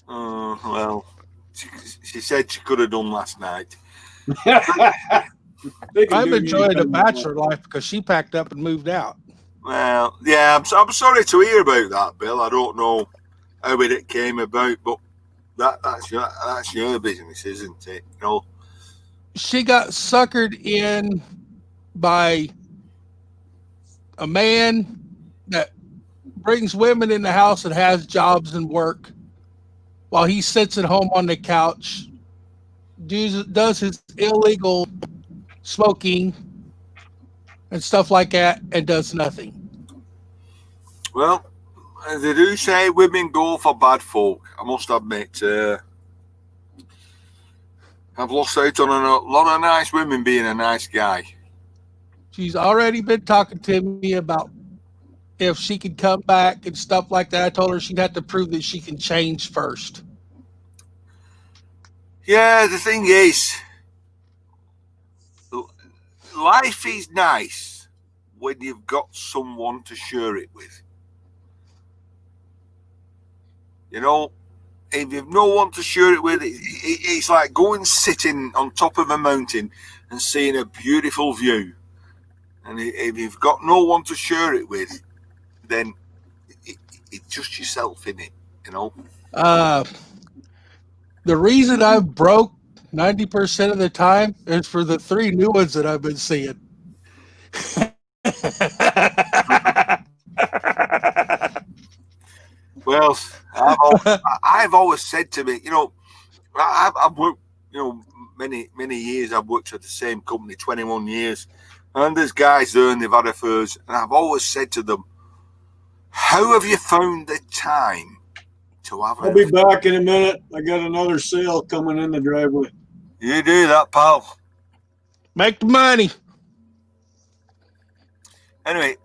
Oh, well, she said she could have done last night. I'm enjoying the bachelor life because she packed up and moved out. Well, yeah, I'm sorry to hear about that, Bill. I don't know how it came about, but that's your business, isn't it? You know. She got suckered in by a man that brings women in the house and has jobs and work while he sits at home on the couch, does his illegal smoking and stuff like that, and does nothing. Well, they do say women go for bad folk. I must admit, I've lost out on a lot of nice women being a nice guy. She's already been talking to me about if she could come back and stuff like that. I told her she'd have to prove that she can change first. Yeah, the thing is, life is nice when you've got someone to share it with. You know, if you've no one to share it with, it's like going sitting on top of a mountain and seeing a beautiful view. And if you've got no one to share it with, then it's just yourself, innit? You know? The reason I'm broke 90% of the time is for the 3 new ones that I've been seeing. Well, I've always said to me, you know, I've worked, you know, many years. I've worked at the same company, 21 years, and there's guys there and they've had affairs, and I've always said to them, "How have you found the time to have?" I'll be back in a minute. I got another sale coming in the driveway. You do that, pal. Make the money. Anyway,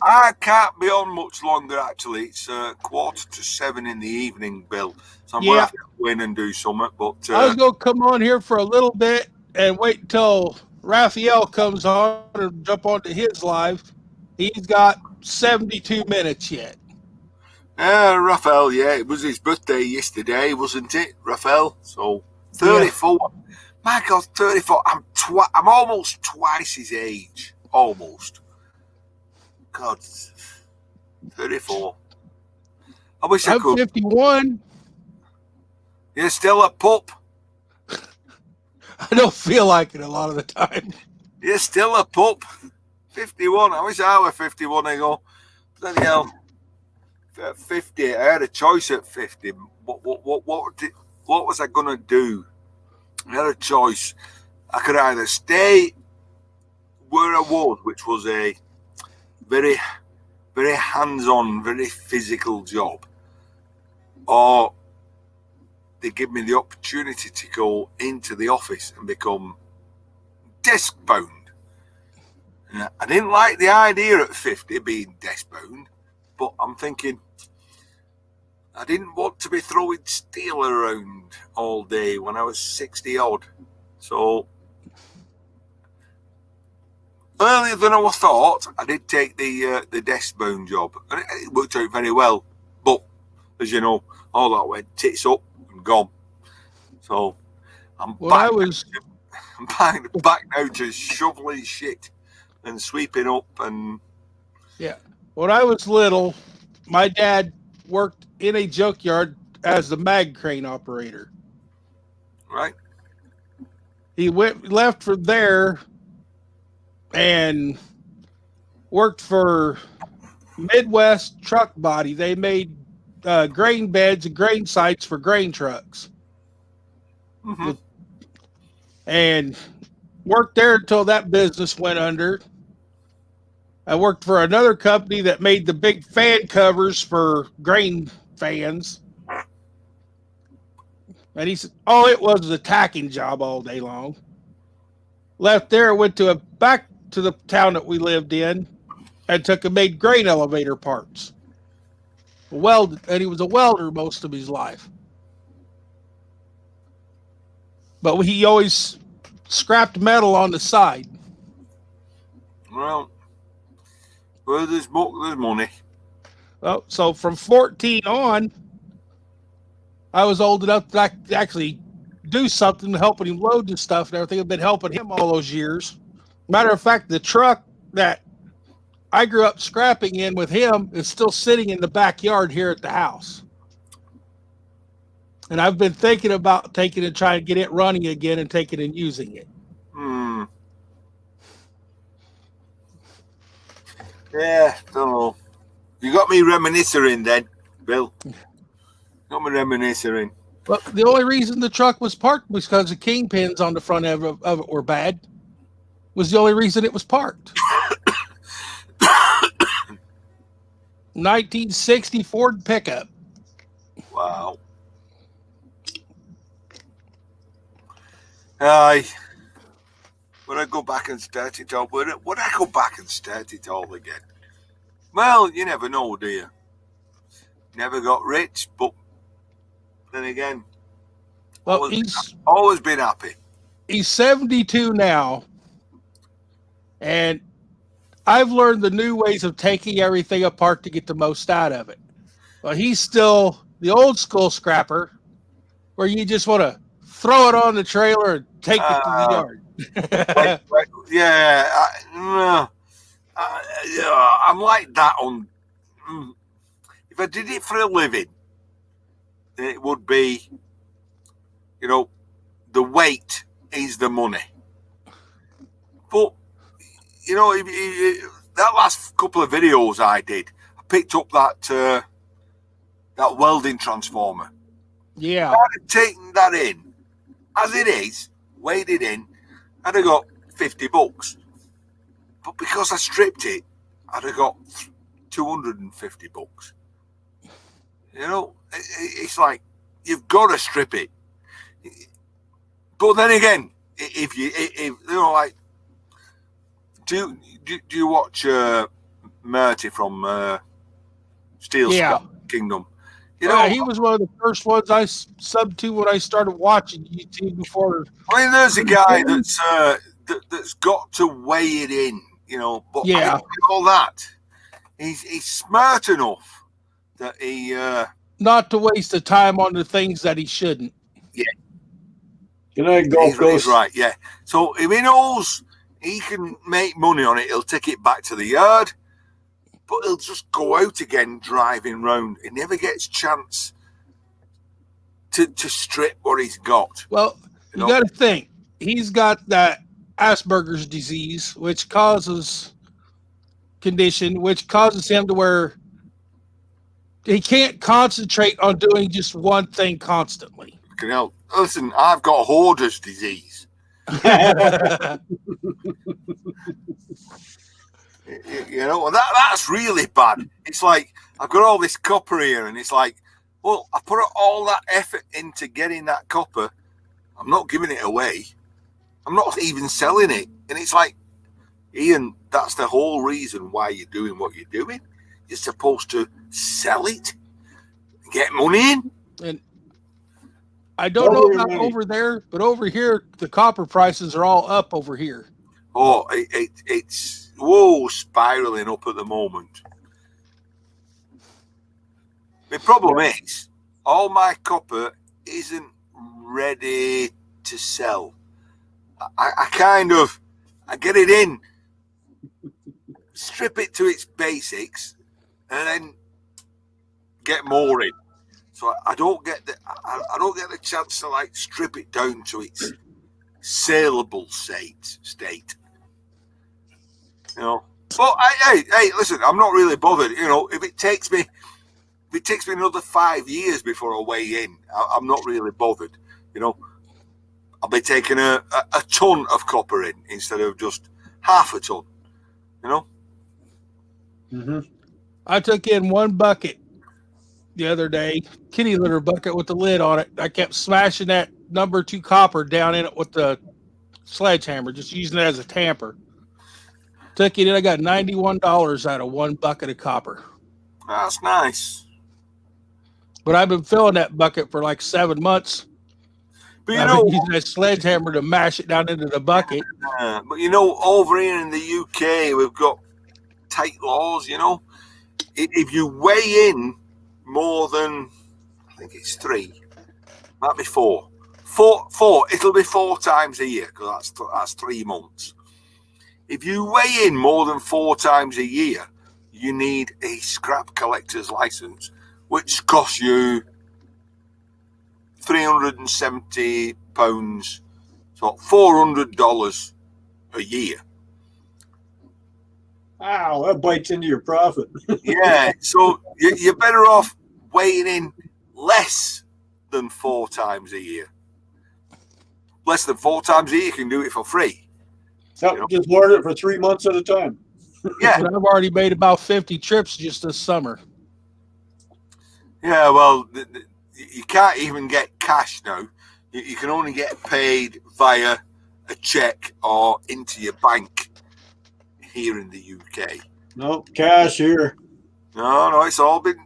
I can't be on much longer, actually. It's 6:45 in the evening, Bill. So I'm going to have to go in and do something. But I was going to come on here for a little bit and wait until Raphael comes on and jump onto his live. He's got 72 minutes yet. Raphael, yeah, it was his birthday yesterday, wasn't it, Raphael? So 34. Yeah. My God, 34. I'm almost twice his age. Almost. God, 34. I wish I could. 51. You're still a pup. I don't feel like it a lot of the time. You're still a pup. 51. I wish I were 51 ago. Bloody hell. At 50, I had a choice at 50. What was I going to do? I had a choice. I could either stay where I was, which was a very, very hands-on, very physical job, or they give me the opportunity to go into the office and become desk bound. I didn't like the idea at 50 being desk bound, but I'm thinking I didn't want to be throwing steel around all day when I was 60 odd. So earlier than I thought, I did take the desk bound job, and it worked out very well. But as you know, all that went tits up and gone. So I'm back now to shoveling shit and sweeping up and When I was little, my dad worked in a junkyard as the mag crane operator. Right. He left from there and worked for Midwest Truck Body. They made grain beds and grain sites for grain trucks. Mm-hmm. And worked there until that business went under. I worked for another company that made the big fan covers for grain fans. And he said, "Oh, it was a tacking job all day long." Left there, went back to the town that we lived in, and made grain elevator parts. And he was a welder most of his life. But he always scrapped metal on the side. Well, there's money. Well, so from 14 on, I was old enough to actually do something, helping him load the stuff and everything. I've been helping him all those years. Matter of fact, the truck that I grew up scrapping in with him is still sitting in the backyard here at the house. And I've been thinking about taking and trying to get it running again and taking and using it. Yeah, don't know. You got me reminiscing then, Bill. Got me reminiscing. But the only reason the truck was parked was because the kingpins on the front of it were bad. Was the only reason it was parked. 1960 Ford pickup. Wow. Aye. Would I go back and start it all? Would I go back and start it all again? Well, you never know, do you? Never got rich, but then again, well, always been happy. He's 72 now, and I've learned the new ways of taking everything apart to get the most out of it. But he's still the old school scrapper, where you just want to throw it on the trailer and take it to the yard. Yeah, I'm like that on. If I did it for a living, then it would be, the weight is the money. But that last couple of videos I did, I picked up that welding transformer. Yeah, If I'd have taken that in as it is, weighed it in, I'd have got $50. But because I stripped it, I'd have got $250. It's like you've got to strip it. But then again, if like, do you watch Murty from Steel Kingdom? He was one of the first ones I subbed to when I started watching YouTube before. I mean, there's a guy that's got to weigh it in, But all that, he's smart enough that he not to waste the time on the things that he shouldn't. Yeah. Can I go? He's right. Yeah. So if he knows he can make money on it, he'll take it back to the yard. But he'll just go out again driving round. He never gets chance to strip what he's got. Well, you got to think. He's got that Asperger's disease, which causes him to where he can't concentrate on doing just one thing constantly. Listen, I've got hoarder's disease. That's really bad. It's like I've got all this copper here, and it's like Well, I put all that effort into getting that copper. I'm not giving it away. I'm not even selling it. And it's like, Ian, that's the whole reason why you're doing what you're doing. You're supposed to sell it, get money in. And I don't know about over there, but over here, the copper prices are all up over here. Oh, it's spiraling up at the moment. The problem is, all my copper isn't ready to sell. I get it in, strip it to its basics, and then get more in. So I don't get the chance to like strip it down to its saleable state. You know. But hey, listen, I'm not really bothered. You know, if it takes me another 5 years before I weigh in, I'm not really bothered. You know, I'll be taking a ton of copper in instead of just half a ton. You know. Mm-hmm. I took in 1 bucket the other day, kitty litter bucket with the lid on it. I kept smashing that number 2 copper down in it with the sledgehammer, just using it as a tamper. Took it in. I got $91 out of 1 bucket of copper. That's nice. But I've been filling that bucket for like 7 months. But I've been using that sledgehammer to mash it down into the bucket. But you know, over here in the UK, we've got tight laws. You know, if you weigh in more than, I think it's 3, might be 4. It'll be 4 times a year because that's 3 months. If you weigh in more than 4 times a year, you need a scrap collector's license, which costs you £370, so $400 a year. Wow, that bites into your profit. Yeah, so you're better off weighing in less than 4 times a year. Less than 4 times a year, you can do it for free. Yep, just order it for 3 months at a time. Yeah. But I've already made about 50 trips just this summer. Yeah, well, you can't even get cash now. You can only get paid via a check or into your bank here in the UK. No, cash here. No, that's all been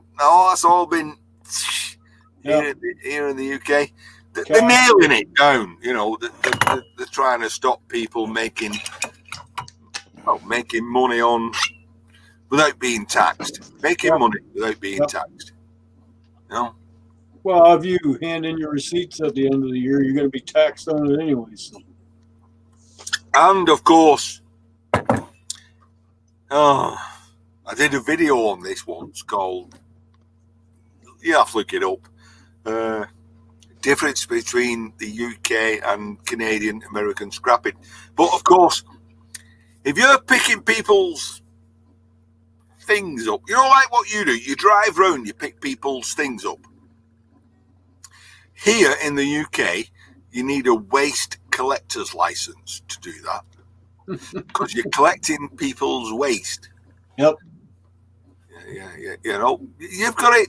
here in the UK. They're nailing it down. You know, they're trying to stop people making money on without being taxed. Making money without being taxed. You know? Well, if you hand in your receipts at the end of the year, you're going to be taxed on it anyway. So. And of course, I did a video on this once called, you have to look it up, difference between the UK and Canadian American scrapping. But of course, if you're picking people's things up, you know, like what you do, you drive round, you pick people's things up. Here in the UK, you need a waste collector's license to do that because you're collecting people's waste. Yep. Yeah. You know, you've got it.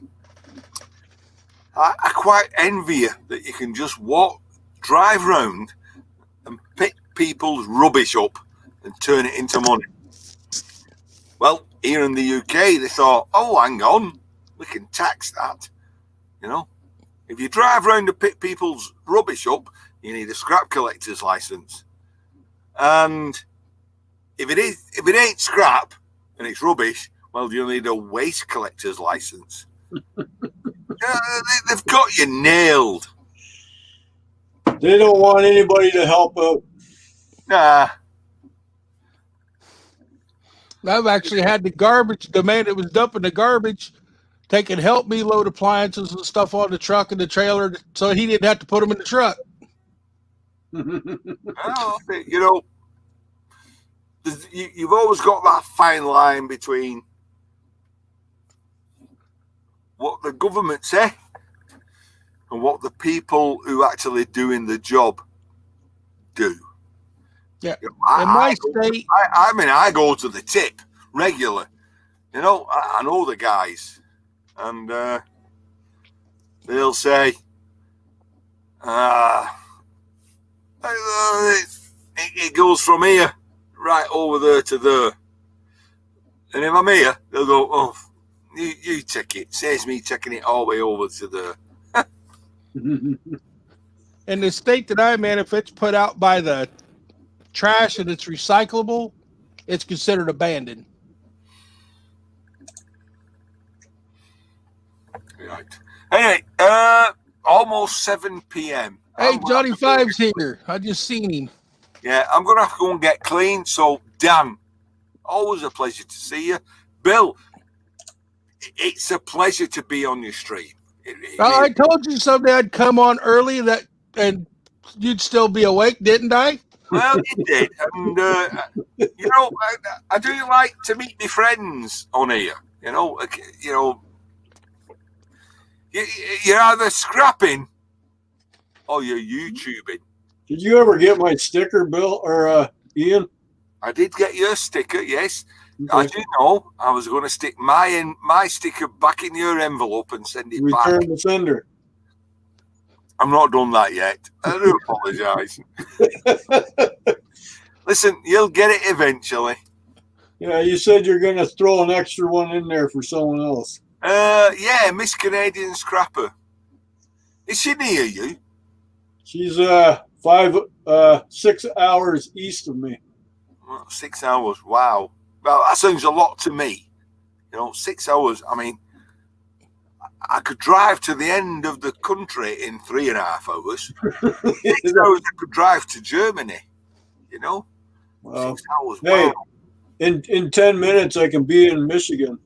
I quite envy you that you can just drive round and pick people's rubbish up and turn it into money. Well, here in the UK, they thought, oh, hang on, we can tax that. You know, if you drive round to pick people's rubbish up, you need a scrap collector's license. And if it ain't scrap and it's rubbish, well, you'll need a waste collector's license. They've got you nailed. They don't want anybody to help out. Nah. I've actually had the man that was dumping the garbage take and help me load appliances and stuff on the truck and the trailer so he didn't have to put them in the truck. Well, you know, you've always got that fine line between what the government say and what the people who actually doing the job do. Yeah. You know, I go to the tip regular. You know, I know the guys, and they'll say, it goes from here right over there to there. And if I'm here, they'll go, oh, you take it. Saves me taking it all the way over to there. In the state that I'm in, if it's put out by the trash and it's recyclable, it's considered abandoned. Right. Anyway, almost 7 p.m. Hey, Johnny Five's here. I just seen him. Yeah, I'm going to have to go and get clean. So, Dan, always a pleasure to see you. Bill, it's a pleasure to be on your stream. I told you someday I'd come on early and you'd still be awake, didn't I? Well, you did. And, you know, I do like to meet my friends on here. You're either scrapping or you're YouTubing. Did you ever get my sticker, Bill or Ian? I did get your sticker, yes. Okay. As you know, I was going to stick my sticker back in your envelope and send it back. Return the sender. I'm not done that yet. I do apologise. Listen, you'll get it eventually. Yeah, you said you're going to throw an extra one in there for someone else. Yeah, Miss Canadian Scrapper. Is she near you? She's 6 hours east of me. 6 hours. Wow. Well, that sounds a lot to me. 6 hours. I mean, I could drive to the end of the country in 3.5 hours. 6 hours I could drive to Germany. Wow. 6 hours. Hey, wow. in 10 minutes I can be in Michigan.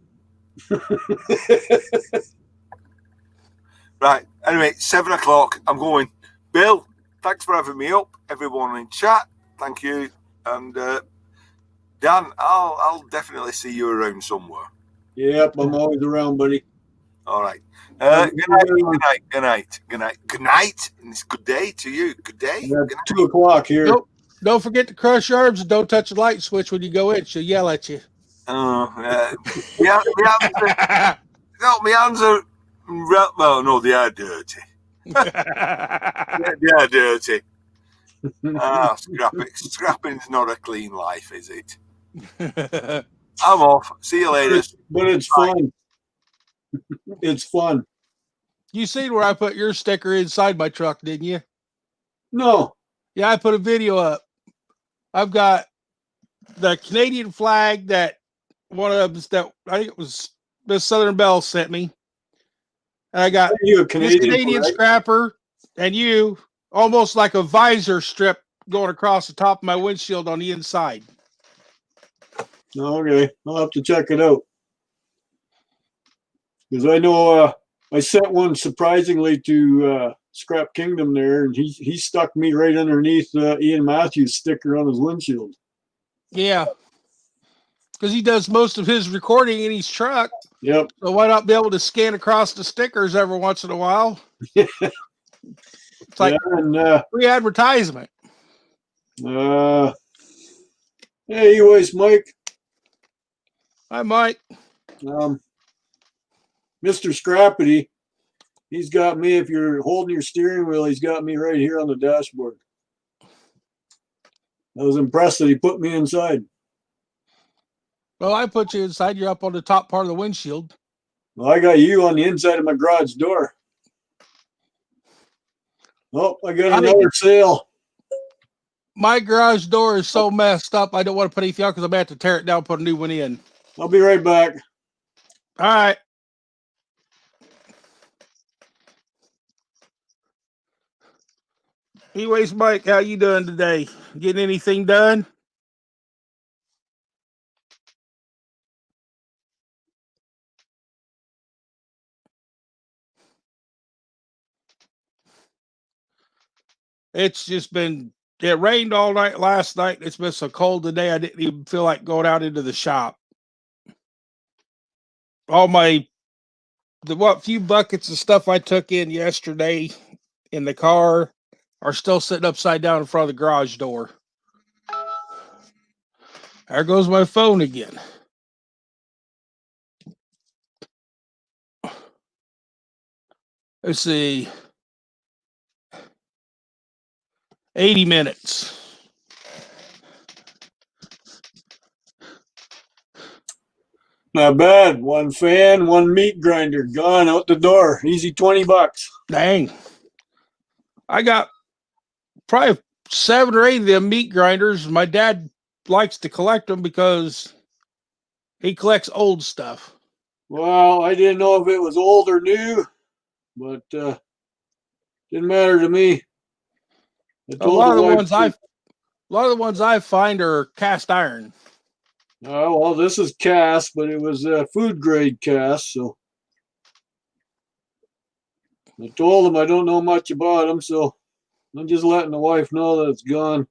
Right. Anyway, 7 o'clock. I'm going. Bill, thanks for having me up. Everyone in chat, thank you. And Dan, I'll definitely see you around somewhere. Yep, I'm always around, buddy. All right. Good night. And it's good day to you. Good day. Yeah, 2 o'clock here. Don't forget to crush your arms and don't touch the light switch when you go in. She'll yell at you. My hands are well, no, they are dirty. They are dirty. Scrapping's not a clean life, is it? I'm off. See you later. But it's fun. It's fun. You seen where I put your sticker inside my truck, didn't you? No. Yeah, I put a video up. I've got the Canadian flag that one of them that I think it was the Southern Belle sent me. And I got you a Canadian scrapper and you almost like a visor strip going across the top of my windshield on the inside. Okay, I'll have to check it out. Because I know I sent one surprisingly to Scrap Kingdom there, and he stuck me right underneath Ian Matthews' sticker on his windshield. Yeah, because he does most of his recording in his truck. Yep. So why not be able to scan across the stickers every once in a while? It's like free advertisement. Hey, anyways, Mike. Hi, Mike. Mr. Scrappity, he's got me. If you're holding your steering wheel, he's got me right here on the dashboard. I was impressed that he put me inside. Well, I put you inside. You're up on the top part of the windshield. Well, I got you on the inside of my garage door. Oh, I got another sale. My garage door is so messed up, I don't want to put anything out because I'm going to have to tear it down and put a new one in. I'll be right back. All right. Anyways, Mike, how you doing today? Getting anything done? It's just been, it rained all night last night. It's been so cold today, I didn't even feel like going out into the shop. All the few buckets of stuff I took in yesterday in the car are still sitting upside down in front of the garage door. There goes my phone again. let's see, 80 minutes. Not bad. One fan, one meat grinder, gone out the door. Easy $20. Dang. I got probably 7 or 8 of them meat grinders. My dad likes to collect them because he collects old stuff. Well, I didn't know if it was old or new, but didn't matter to me. A lot of the ones I find are cast iron. Oh, well, this is cast, but it was food grade cast, so I told him I don't know much about them, so I'm just letting the wife know that it's gone.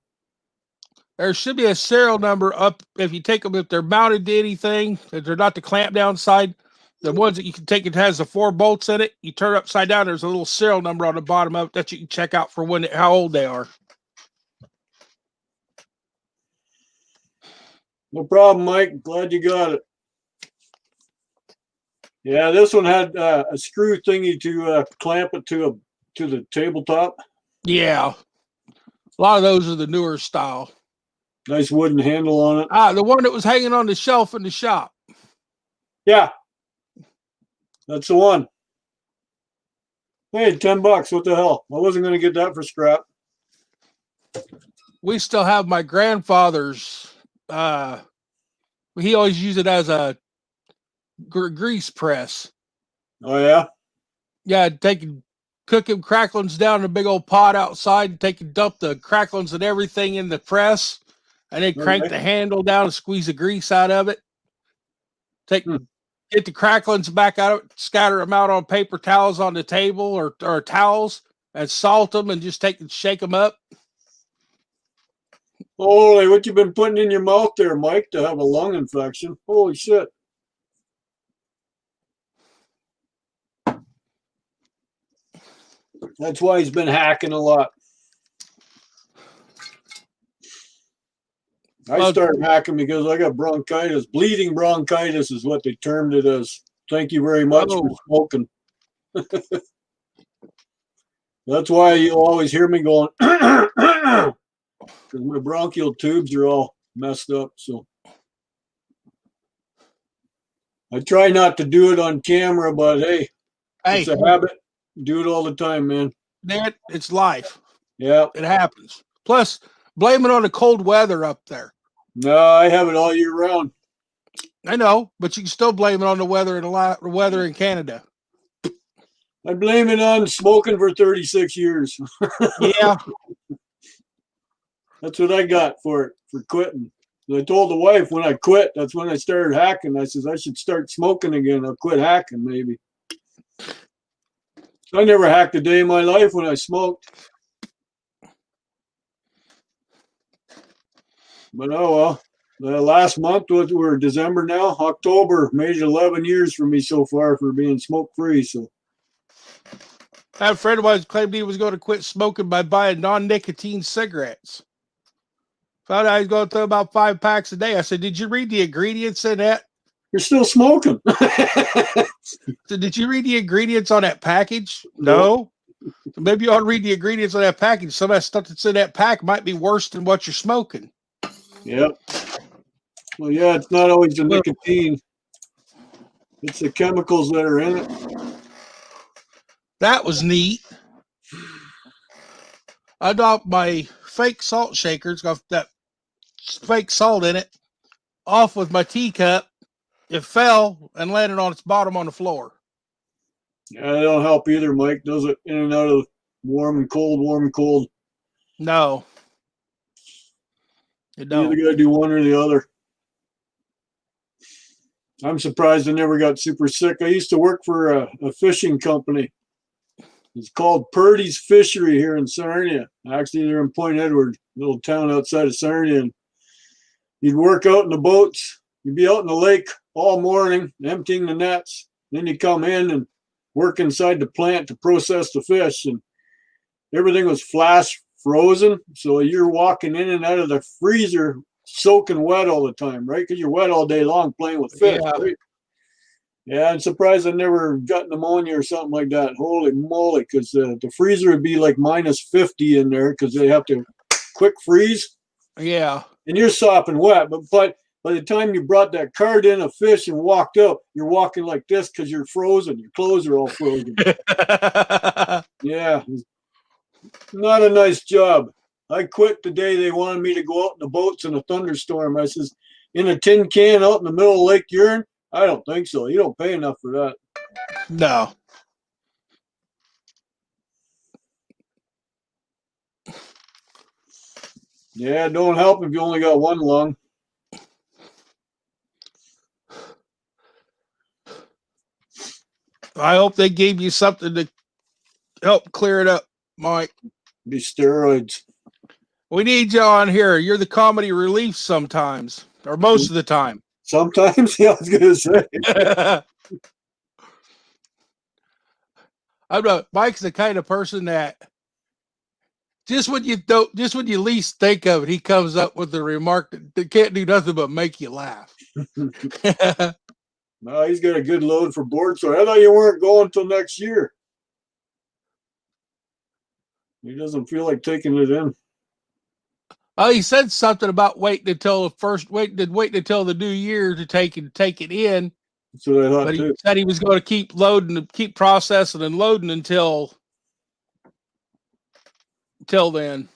There should be a serial number up if you take them, if they're mounted to anything, if they're not the clamp down side. The ones that you can take, it has the 4 bolts in it. You turn it upside down, there's a little serial number on the bottom of it that you can check out for how old they are. No problem, Mike. Glad you got it. Yeah, this one had a screw thingy to clamp it to the tabletop. Yeah. A lot of those are the newer style. Nice wooden handle on it. The one that was hanging on the shelf in the shop. Yeah. That's the one. Hey, $10. What the hell? I wasn't going to get that for scrap. We still have my grandfather's. He always used it as a grease press. Oh, yeah? Yeah, cooking cracklings down in a big old pot outside, dump the cracklings and everything in the press, and then crank the handle down and squeeze the grease out of it. Get the cracklings back out of it, scatter them out on paper towels on the table or towels, and salt them and just shake them up. Holy, what you been putting in your mouth there, Mike, to have a lung infection? Holy shit. That's why he's been hacking a lot. I started hacking because I got bronchitis. Bleeding bronchitis is what they termed it as. Thank you very much for smoking. That's why you always hear me going, because my bronchial tubes are all messed up. So I try not to do it on camera, but hey, it's a habit. Do it all the time, man. It's life. Yeah. It happens. Plus, blame it on the cold weather up there. No, I have it all year round. I know, but you can still blame it on the weather in Canada. I blame it on smoking for 36 years. Yeah. That's what I got for quitting. I told the wife when I quit, that's when I started hacking. I says, I should start smoking again. I'll quit hacking maybe. I never hacked a day in my life when I smoked. But oh well. Last month, we're December now, October, made it 11 years for me so far for being smoke free. So I had a friend of mine claimed he was going to quit smoking by buying non-nicotine cigarettes. Found out he's going to throw about 5 packs a day. I said, did you read the ingredients in that? You're still smoking. So did you read the ingredients on that package? No. So maybe you ought to read the ingredients on that package. Some of that stuff that's in that pack might be worse than what you're smoking. Yep. Well, yeah, it's not always the nicotine. It's the chemicals that are in it. That was neat. I dropped my fake salt shakers, got that fake salt in it, off with my teacup. It fell and landed on its bottom on the floor. Yeah, they don't help either, Mike. Does it in and out of warm and cold. No. You don't. You either got to do one or the other. I'm surprised I never got super sick. I used to work for a fishing company. It's called Purdy's Fishery here in Sarnia. Actually, they're in Point Edward, a little town outside of Sarnia. And you'd work out in the boats. You'd be out in the lake all morning, emptying the nets. Then you come in and work inside the plant to process the fish. And everything was flash frozen. So you're walking in and out of the freezer soaking wet all the time, right? Because you're wet all day long playing with fish, right? Yeah, I'm surprised I never got pneumonia or something like that. Holy moly, because the freezer would be like -50 in there because they have to quick freeze. Yeah. And you're sopping wet, but by the time you brought that cart in of fish and walked up, you're walking like this because you're frozen. Your clothes are all frozen. Yeah, not a nice job. I quit the day they wanted me to go out in the boats in a thunderstorm. I says, in a tin can out in the middle of Lake Huron? I don't think so. You don't pay enough for that. No. Yeah, it don't help if you only got one lung. I hope they gave you something to help clear it up, Mike. Be steroids. We need you on here. You're the comedy relief sometimes, or most of the time. Sometimes, yeah, I was gonna say. Mike's the kind of person that just when you least think of it, he comes up with a remark that can't do nothing but make you laugh. No, he's got a good load for board sore. I thought you weren't going until next year. He doesn't feel like taking it in. Oh, he said something about waiting until the new year to take it in. That's what I thought But he too. said he was going to keep loading, keep processing and loading until then.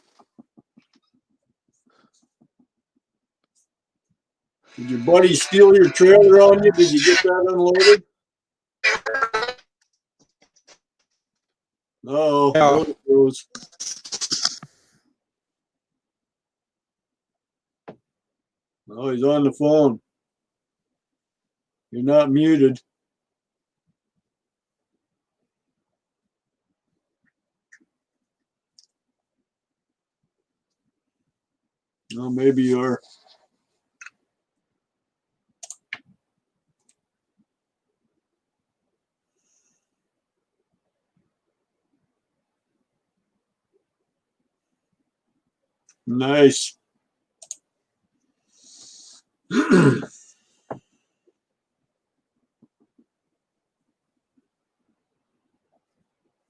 Did your buddy steal your trailer on you? Did you get that unloaded? Oh, Yeah. there it goes. Oh, he's on the phone. You're not muted. Oh, maybe you are. Nice.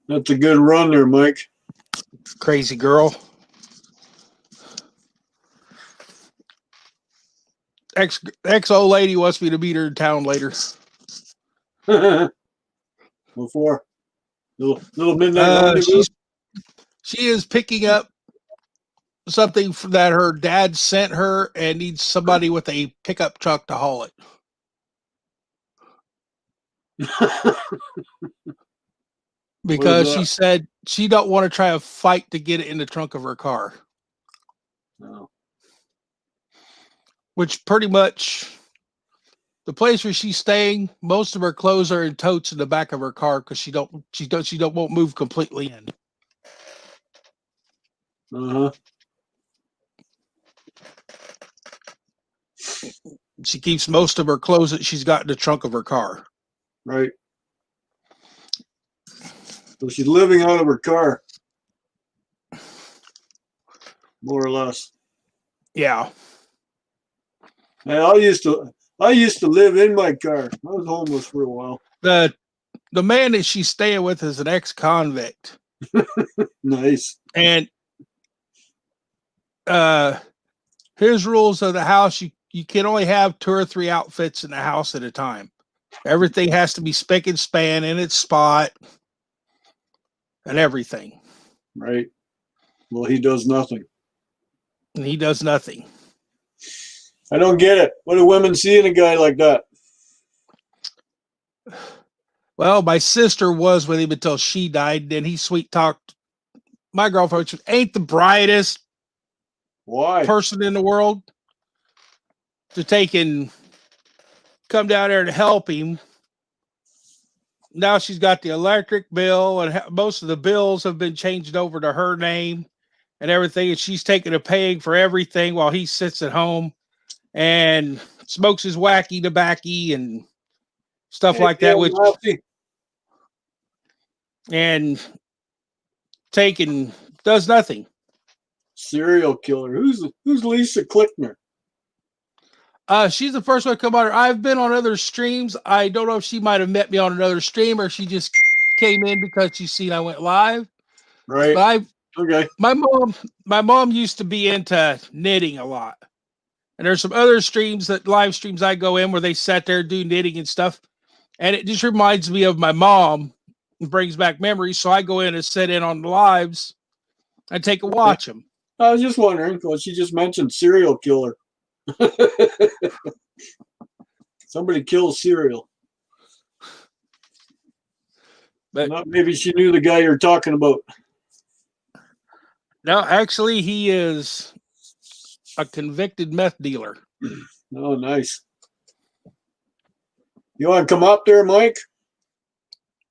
That's a good run there, Mike. Crazy girl. Ex old lady wants me to meet her in town later. Before little midnight rendezvous. She is picking up something that her dad sent her and needs somebody with a pickup truck to haul it. Because she said she don't want to try a fight to get it in the trunk of her car. Oh. Which pretty much the place where she's staying, most of her clothes are in totes in the back of her car because she won't move completely in. Uh-huh. She keeps most of her clothes that she's got in the trunk of her car. Right. So she's living out of her car. More or less. Yeah. Hey, I used to live in my car. I was homeless for a while. The man that she's staying with is an ex-convict. Nice. And his rules of the house, you can only have 2 or 3 outfits in the house at a time. Everything has to be spick and span in its spot and everything. Right. Well, he does nothing. And he does nothing. I don't get it. What do women see in a guy like that? Well, my sister was with him until she died. Then he sweet talked my girlfriend, which ain't the brightest person in the world, to take and come down there to help him. Now she's got the electric bill, and most of the bills have been changed over to her name and everything. And she's taking a paying for everything while he sits at home and smokes his wacky tobacco and stuff like that, which and taking does nothing. Serial killer. Who's Lisa Klickner? She's the first one to come on. I've been on other streams. I don't know if she might have met me on another stream or she just came in because she seen I went live. Right. But Okay. my mom used to be into knitting a lot. And there's some other streams live streams I go in where they sat there do knitting and stuff. And it just reminds me of my mom and brings back memories. So I go in and sit in on the lives and take a watch them. I was just wondering because she just mentioned serial killer. Somebody kills cereal. But maybe she knew the guy you're talking about. No, actually, he is a convicted meth dealer. Oh, nice. You want to come up there, Mike?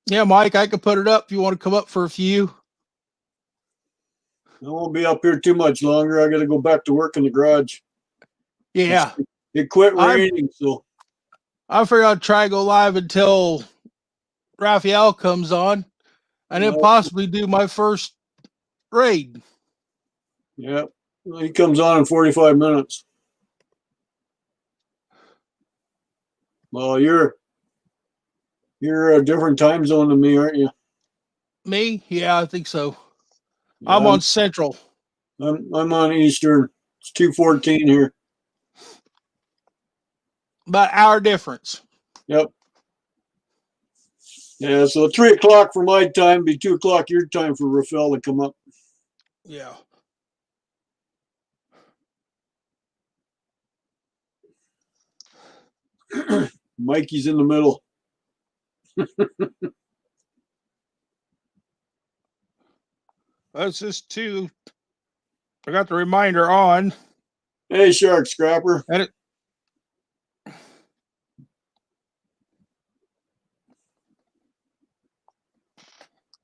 Yeah, Mike, I can put it up if you want to come up for a few. I won't be up here too much longer. I got to go back to work in the garage. Yeah. It quit raining, so. I figured I'd try to go live until Raphael comes on and then possibly do my first raid. Yeah. He comes on in 45 minutes. Well, you're a different time zone than me, aren't you? Me? Yeah, I think so. Yeah, I'm on Central. I'm on Eastern. It's 2:14 here. About an hour difference. Yep. Yeah, so 3 o'clock for my time, be 2 o'clock your time for Rafael to come up. Yeah. Mikey's in the middle. That's just two. I got the reminder on. Hey, Shark Scrapper. And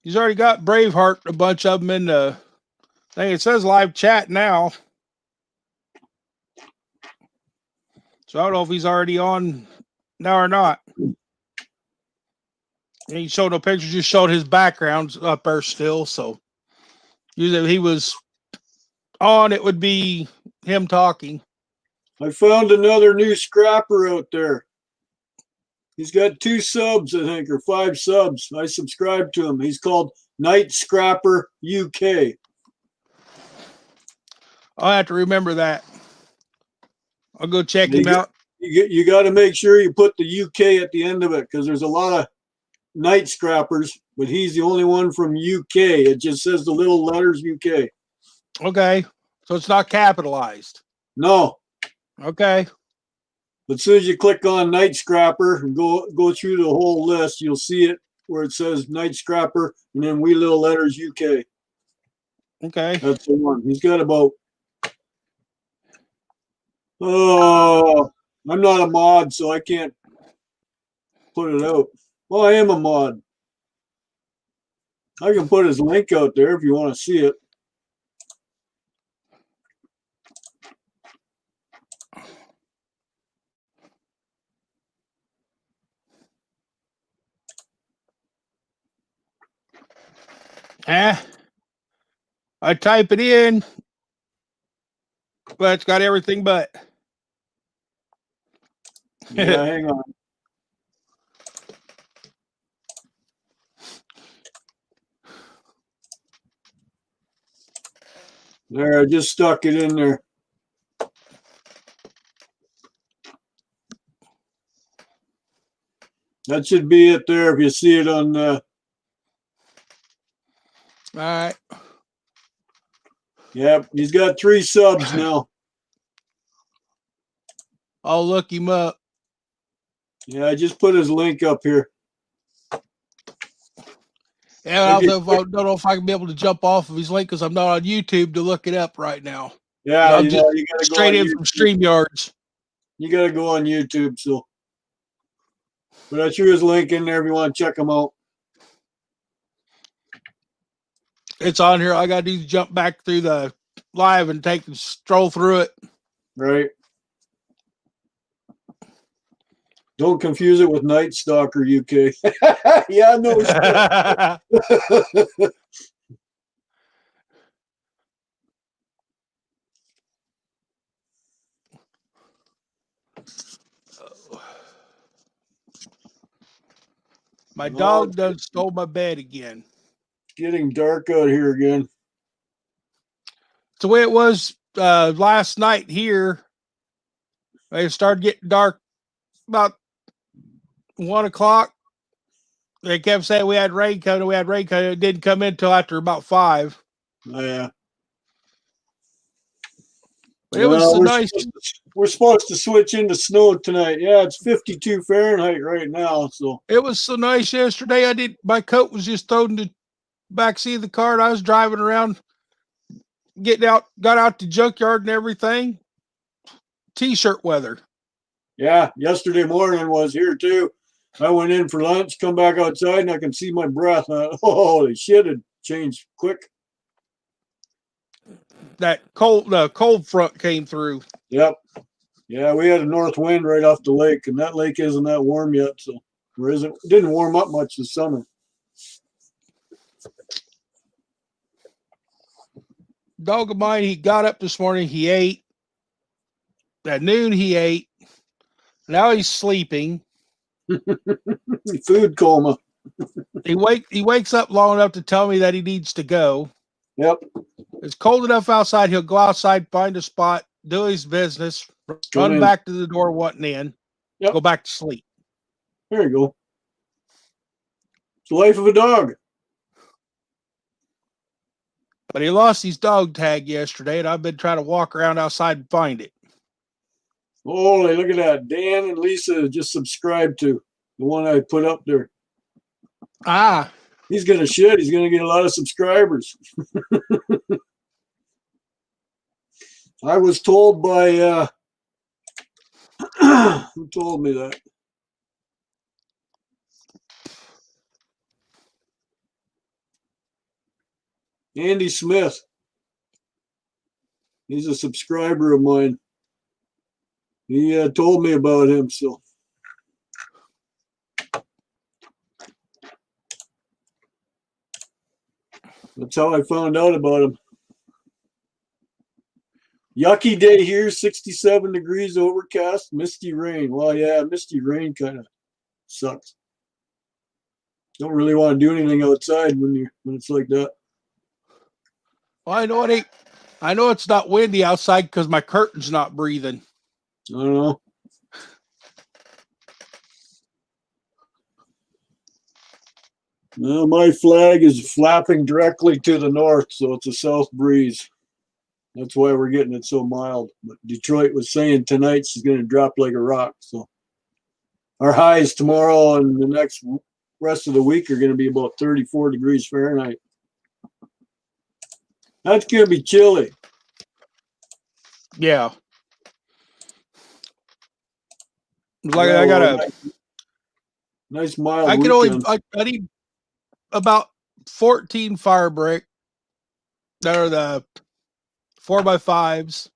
he's already got Braveheart, a bunch of them in the thing. It says live chat now. So I don't know if he's already on now or not. And he showed no pictures, just showed his background up there still. So usually if he was on, it would be him talking. I found another new scrapper out there. He's got 2 subs, I think, or 5 subs. I subscribe to him. He's called Night Scrapper UK. I'll have to remember that. I'll go check him out. You got to make sure you put the UK at the end of it because there's a lot of night scrappers, but he's the only one from UK. It just says the little letters UK. Okay. So it's not capitalized. No. Okay. But as soon as you click on Night Scrapper and go through the whole list, you'll see it where it says Night Scrapper and then wee little letters UK. Okay. That's the one. He's got about. Oh, I'm not a mod, so I can't put it out. Well, I am a mod. I can put his link out there if you want to see it. I type it in, but it's got everything but. Yeah, hang on. There, I just stuck it in there. That should be it there if you see it on All right. Yep, he's got 3 subs now. I'll look him up. Yeah, I just put his link up here. Yeah, I don't know if I can be able to jump off of his link because I'm not on YouTube to look it up right now. Yeah, I'm just you gotta straight go in from StreamYards. You got to go on YouTube, so. But I threw his link in there if you want to check him out. It's on here. I got to jump back through the live and stroll through it. Right. Don't confuse it with Night Stalker UK. Yeah, no. My dog done stole my bed again. It's getting dark out here again. It's the way it was last night here. It started getting dark about 1 o'clock. They kept saying we had rain coming. We had rain coming. It didn't come in until after about 5. Oh, yeah. But it was nice. We're supposed to switch into snow tonight. Yeah, it's 52 Fahrenheit right now. So it was so nice yesterday. My coat was just thrown in the back seat of the car, and I was driving around, got out the junkyard and everything. T-shirt weather. Yeah, yesterday morning was here too. I went in for lunch, come back outside, and I can see my breath. Holy shit, it changed quick. That cold front came through. Yep. Yeah, we had a north wind right off the lake, and that lake isn't that warm yet, so it didn't warm up much this summer. Dog of mine, he got up this morning, he ate. At noon he ate. Now he's sleeping. Food coma. He wakes up long enough to tell me that he needs to go. Yep. It's cold enough outside. He'll go outside, find a spot, do his business, run back to the door wanting in, go back to sleep. There you go. It's the life of a dog. But he lost his dog tag yesterday, and I've been trying to walk around outside and find it. Holy, look at that. Dan and Lisa just subscribed to the one I put up there. Ah. He's going to shit. He's going to get a lot of subscribers. I was told by, who told me that? Andy Smith. He's a subscriber of mine. He told me about him, so. That's how I found out about him. Yucky day here, 67 degrees overcast, misty rain. Well, yeah, misty rain kind of sucks. Don't really want to do anything outside when it's like that. Well, I know it's not windy outside because my curtain's not breathing. I don't know. Well, my flag is flapping directly to the north, so it's a south breeze. That's why we're getting it so mild. But Detroit was saying tonight she's going to drop like a rock. So our highs tomorrow and the next rest of the week are going to be about 34 degrees Fahrenheit. That's going to be chilly. Yeah. Like I got a nice mild. I need about 14 fire brick that are the 4x5s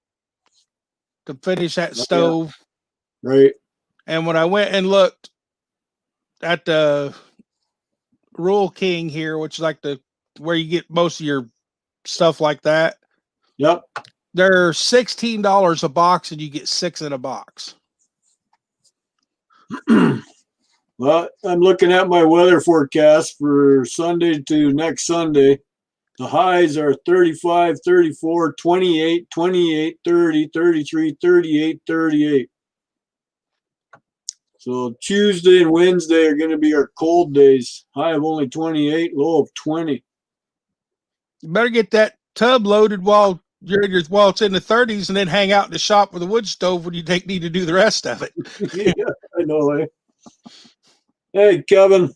to finish that stove. Right. And when I went and looked at the Rural King here, which is like where you get most of your stuff like that. Yep. They're $16 a box and you get 6 in a box. Well, I'm looking at my weather forecast for Sunday to next Sunday. The highs are 35, 34, 28, 28, 30, 33, 38, 38. So Tuesday and Wednesday are going to be our cold days. High of only 28, low of 20. You better get that tub loaded while it's in the 30s and then hang out in the shop with a wood stove when you need to do the rest of it. Yeah, I know. Eh? Hey, Kevin.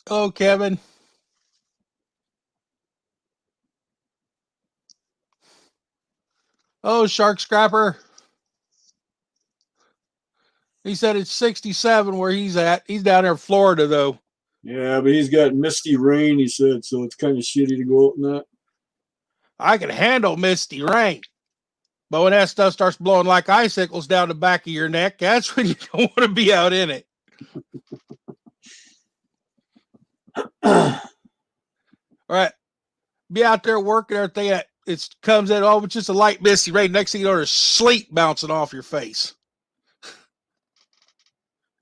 Oh, Kevin. Oh, Shark Scrapper. He said it's 67 where he's at. He's down there in Florida, though. Yeah, but he's got misty rain, he said, so it's kind of shitty to go out in that. I can handle misty rain. But when that stuff starts blowing like icicles down the back of your neck, that's when you don't want to be out in it. All right. Be out there working everything. it comes in with just a light misty rain. Next thing you know, there's sleet bouncing off your face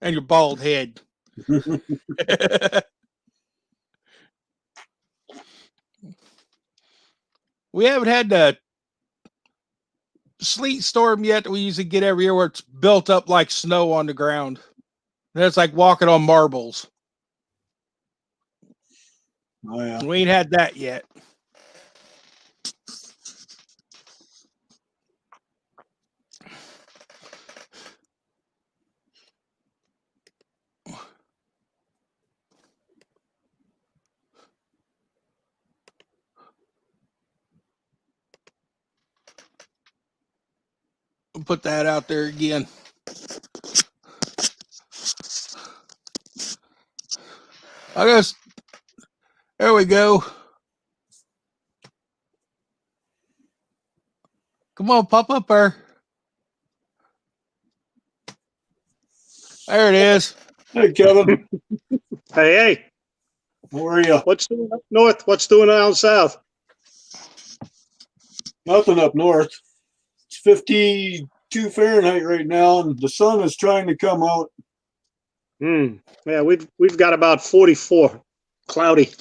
and your bald head. We haven't had the sleet storm yet that we usually get every year where it's built up like snow on the ground. And it's like walking on marbles. Oh, yeah. We ain't had that yet. Put that out there again. I guess there we go. Come on, pop up there. There it is. Hey, Kevin. Hey, How are you? what's doing up north? What's doing down south? Nothing up north. It's 52 Fahrenheit right now, and the sun is trying to come out. Yeah, we've got about 44, cloudy.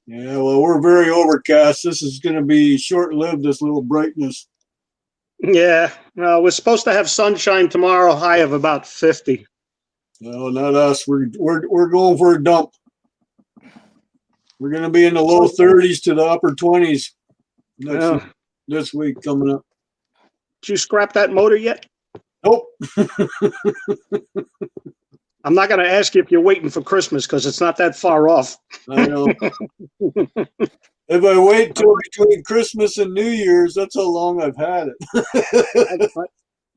Yeah, well, we're very overcast. This is going to be short-lived, this little brightness. Yeah, we're supposed to have sunshine tomorrow, high of about 50. No, not us. We're going for a dump. We're going to be in the low 30s to the upper 20s this week coming up. Did you scrap that motor yet? Nope. I'm not going to ask you if you're waiting for Christmas because it's not that far off. I know. If I wait till between Christmas and New Year's, that's how long I've had it.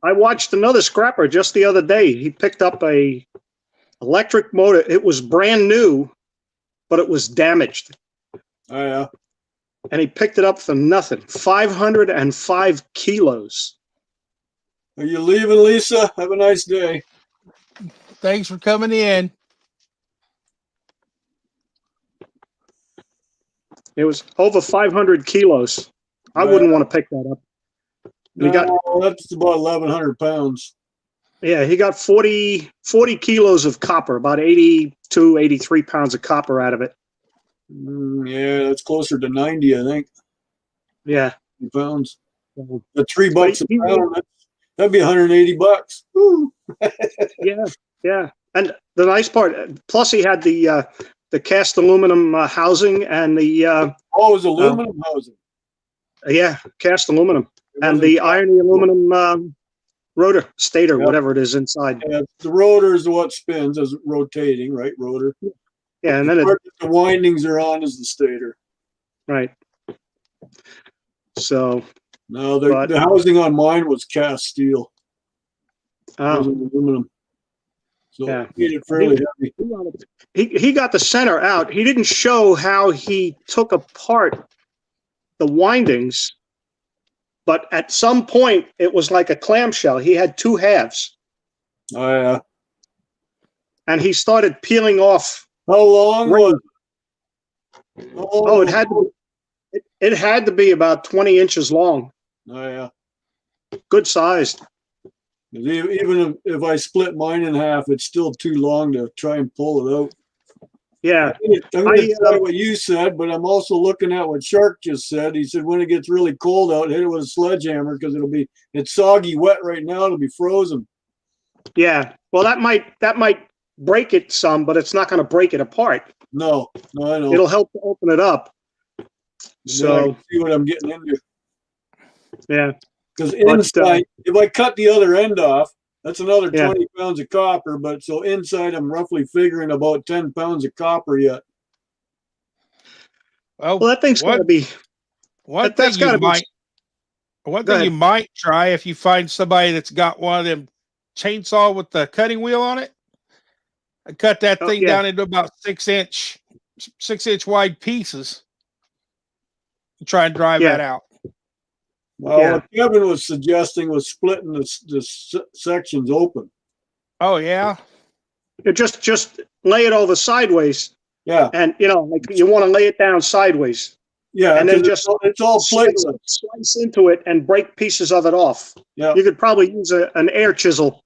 I watched another scrapper just the other day. He picked up a electric motor. It was brand new, but it was damaged. Oh, yeah. And he picked it up for nothing. 505 kilos. Are you leaving, Lisa? Have a nice day. Thanks for coming in. It was over 500 kilos. I wouldn't want to pick that up. That's about 1,100 pounds. Yeah, he got 40 kilos of copper, about 82, 83 pounds of copper out of it. Yeah, that's closer to 90, I think. Yeah. Pounds. The $3 a pound, that'd be 180 bucks. Woo. Yeah. And the nice part, plus he had the cast aluminum housing and the it was aluminum housing. Yeah, cast aluminum and the irony aluminum rotor, stator, whatever it is inside. Yeah, the rotor is what spins as rotating, right? Rotor. Yeah, and the then part that the windings are on is the stator. Right. So. No, the housing on mine was cast steel. Oh. It was aluminum. So yeah. it made it fairly heavy. He got the center out. He didn't show how he took apart the windings, but at some point it was like a clamshell. He had two halves. Oh, yeah. And he started peeling off. How long was it? It had to be about 20 inches long. Oh, yeah. Good sized. Even if I split mine in half, it's still too long to try and pull it out. Yeah. I'm going to try what you said, but I'm also looking at what Shark just said. He said when it gets really cold out, hit it with a sledgehammer because it's soggy wet right now. It'll be frozen. Yeah. Well, that might break it some, but it's not going to break it apart. No, I know. It'll help to open it up. So I can see what I'm getting into. Yeah. Because inside, if I cut the other end off, that's another 20 pounds of copper. But so inside, I'm roughly figuring about 10 pounds of copper yet. Well, that thing's got to be. One thing you might try if you find somebody that's got one of them chainsaw with the cutting wheel on it, and cut that thing down into about 6 inch wide pieces. And try and drive that out. Well, what Kevin was suggesting was splitting the sections open. Oh yeah. You just lay it over sideways. Yeah. And like you want to lay it down sideways. Yeah, and then 'cause just it's all platelets. slice into it and break pieces of it off. Yeah. You could probably use an air chisel,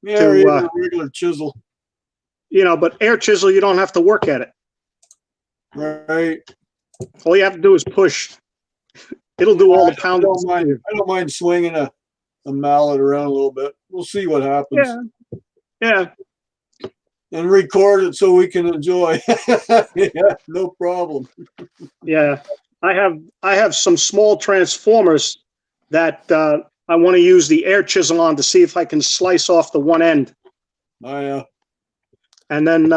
Yeah, to, or even a regular chisel. but air chisel, you don't have to work at it. Right. All you have to do is push. It'll do all the I pounding. don't mind swinging a mallet around a little bit. We'll see what happens. Yeah. And record it so we can enjoy. Yeah, no problem. Yeah. I have some small transformers that I want to use the air chisel on to see if I can slice off the one end. Oh, yeah. And then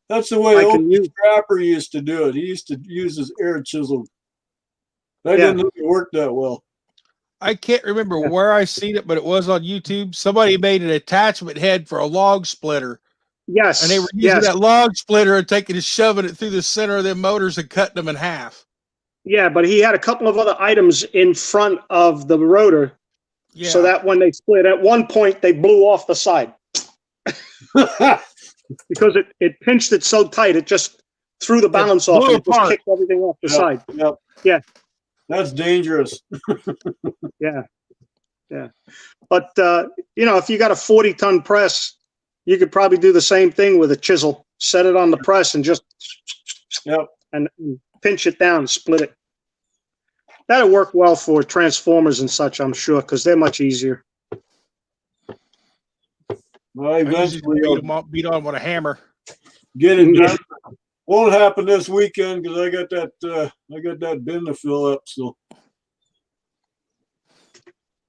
That's the way I old can use. Scrapper used to do it. He used to use his air chisel. That Yeah. didn't work that well. I can't remember where I seen it, but it was on YouTube. Somebody made an attachment head for a log splitter. Yes. And they were using that log splitter and taking and shoving it through the center of them motors and cutting them in half. Yeah, but he had a couple of other items in front of the rotor, so that when they split, at one point they blew off the side because it pinched it so tight it just threw the balance off and it just kicked everything off the side. Yep. Yeah. That's dangerous. Yeah. But if you got a 40-ton press, you could probably do the same thing with a chisel. Set it on the press and just and pinch it down, split it. That'll work well for transformers and such, I'm sure, because they're much easier. Well, eventually beat on with a hammer. Get it done. Won't happen this weekend because I got that bin to fill up. So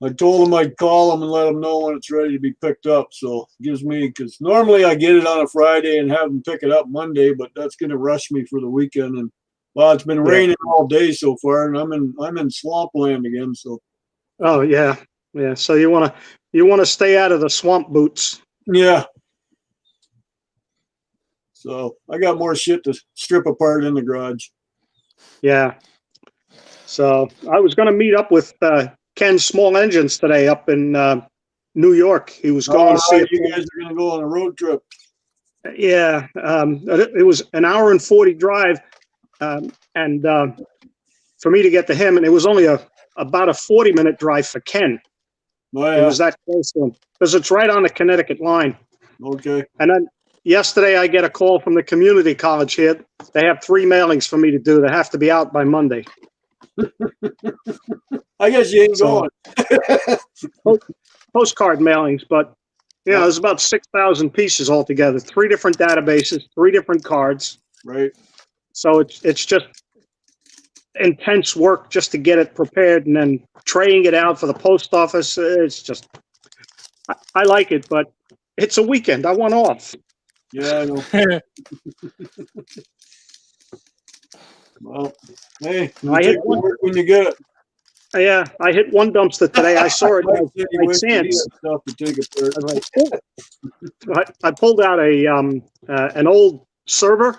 I told him I'd call him and let him know when it's ready to be picked up. So it gives me, because normally I get it on a Friday and have them pick it up Monday, but that's going to rush me for the weekend. And well, it's been raining all day so far, and I'm in swampland again. So. Oh yeah. So you want to stay out of the swamp boots. Yeah. So I got more shit to strip apart in the garage. Yeah. So I was going to meet up with Ken Small Engines today up in New York. He was going to see if you guys are going to go on a road trip. Yeah. It was an hour and 40 drive. And for me to get to him, and it was only about a 40-minute drive for Ken. Oh, yeah. It was that close to him because it's right on the Connecticut line. Okay. And then yesterday I get a call from the community college here. They have 3 mailings for me to do. They have to be out by Monday. I guess you ain't going. Postcard mailings, but there's about 6,000 pieces altogether. 3 different databases, 3 different cards. Right. So it's just intense work just to get it prepared and then traying it out for the post office. It's just, I like it, but it's a weekend. I want off. Yeah, I know. Well, hey, you take work when you get it. Yeah, I hit one dumpster today. I saw it like sands. I pulled out an old server.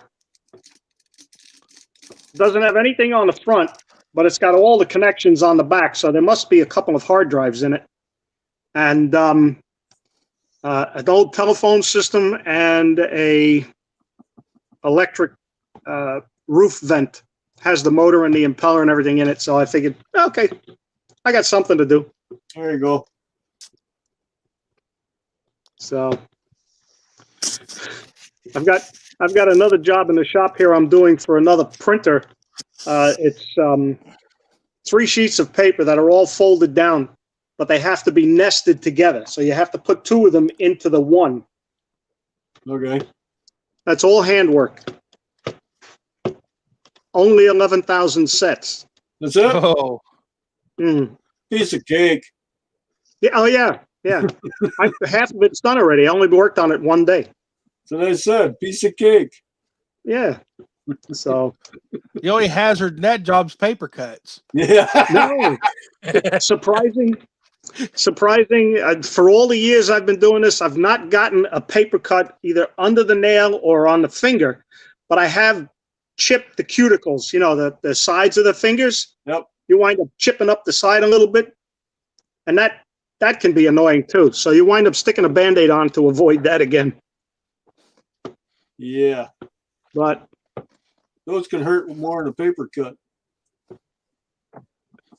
Doesn't have anything on the front, but it's got all the connections on the back. So there must be a couple of hard drives in it, and an old telephone system and a electric roof vent. Has the motor and the impeller and everything in it. So I figured, okay, I got something to do. There you go. So I've got another job in the shop here I'm doing for another printer. It's 3 sheets of paper that are all folded down, but they have to be nested together. So you have to put 2 of them into the one. Okay. That's all handwork. Only 11,000 sets. That's it? Oh. Piece of cake. Yeah. Oh, yeah. Yeah. Half of it's done already. I only worked on it 1 day. So I said, piece of cake. Yeah. So. The only hazard in that job's paper cuts. Yeah. No. Surprising. For all the years I've been doing this, I've not gotten a paper cut either under the nail or on the finger, but I have chipped the cuticles, the sides of the fingers. Yep. You wind up chipping up the side a little bit, and that can be annoying too. So you wind up sticking a Band-Aid on to avoid that again. Yeah. But those can hurt more than a paper cut.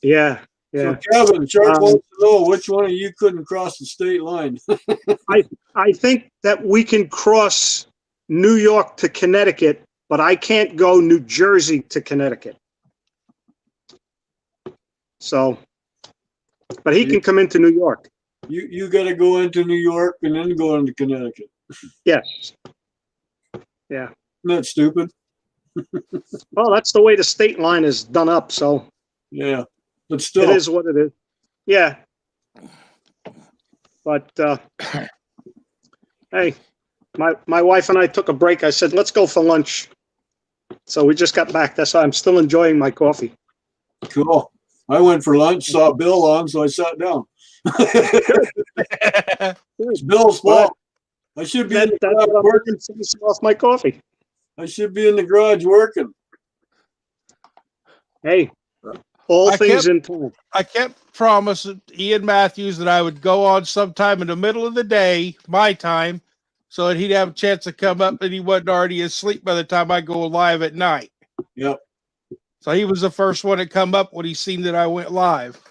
Yeah, So yeah. Kevin, Sharp Um, wants to know which one of you couldn't cross the state line. I think that we can cross New York to Connecticut, but I can't go New Jersey to Connecticut. So, but he can come into New York. You got to go into New York and then go into Connecticut. Yes. Yeah. Isn't that stupid? Well, that's the way the state line is done up. So Yeah, but it still, is what it is. Yeah. But hey, my wife and I took a break. I said, let's go for lunch. So we just got back. That's why I'm still enjoying my coffee. cool. I went for lunch, saw Bill on, so I sat down. It's Bill's fault. I should be in the That's garage what I'm working. doing, off my coffee. I should be in the garage working. Hey, all I things kept- in time. I kept promising Ian Matthews that I would go on sometime in the middle of the day, my time, so that he'd have a chance to come up and he wasn't already asleep by the time I go live at night. Yep. So he was the first one to come up when he seen that I went live.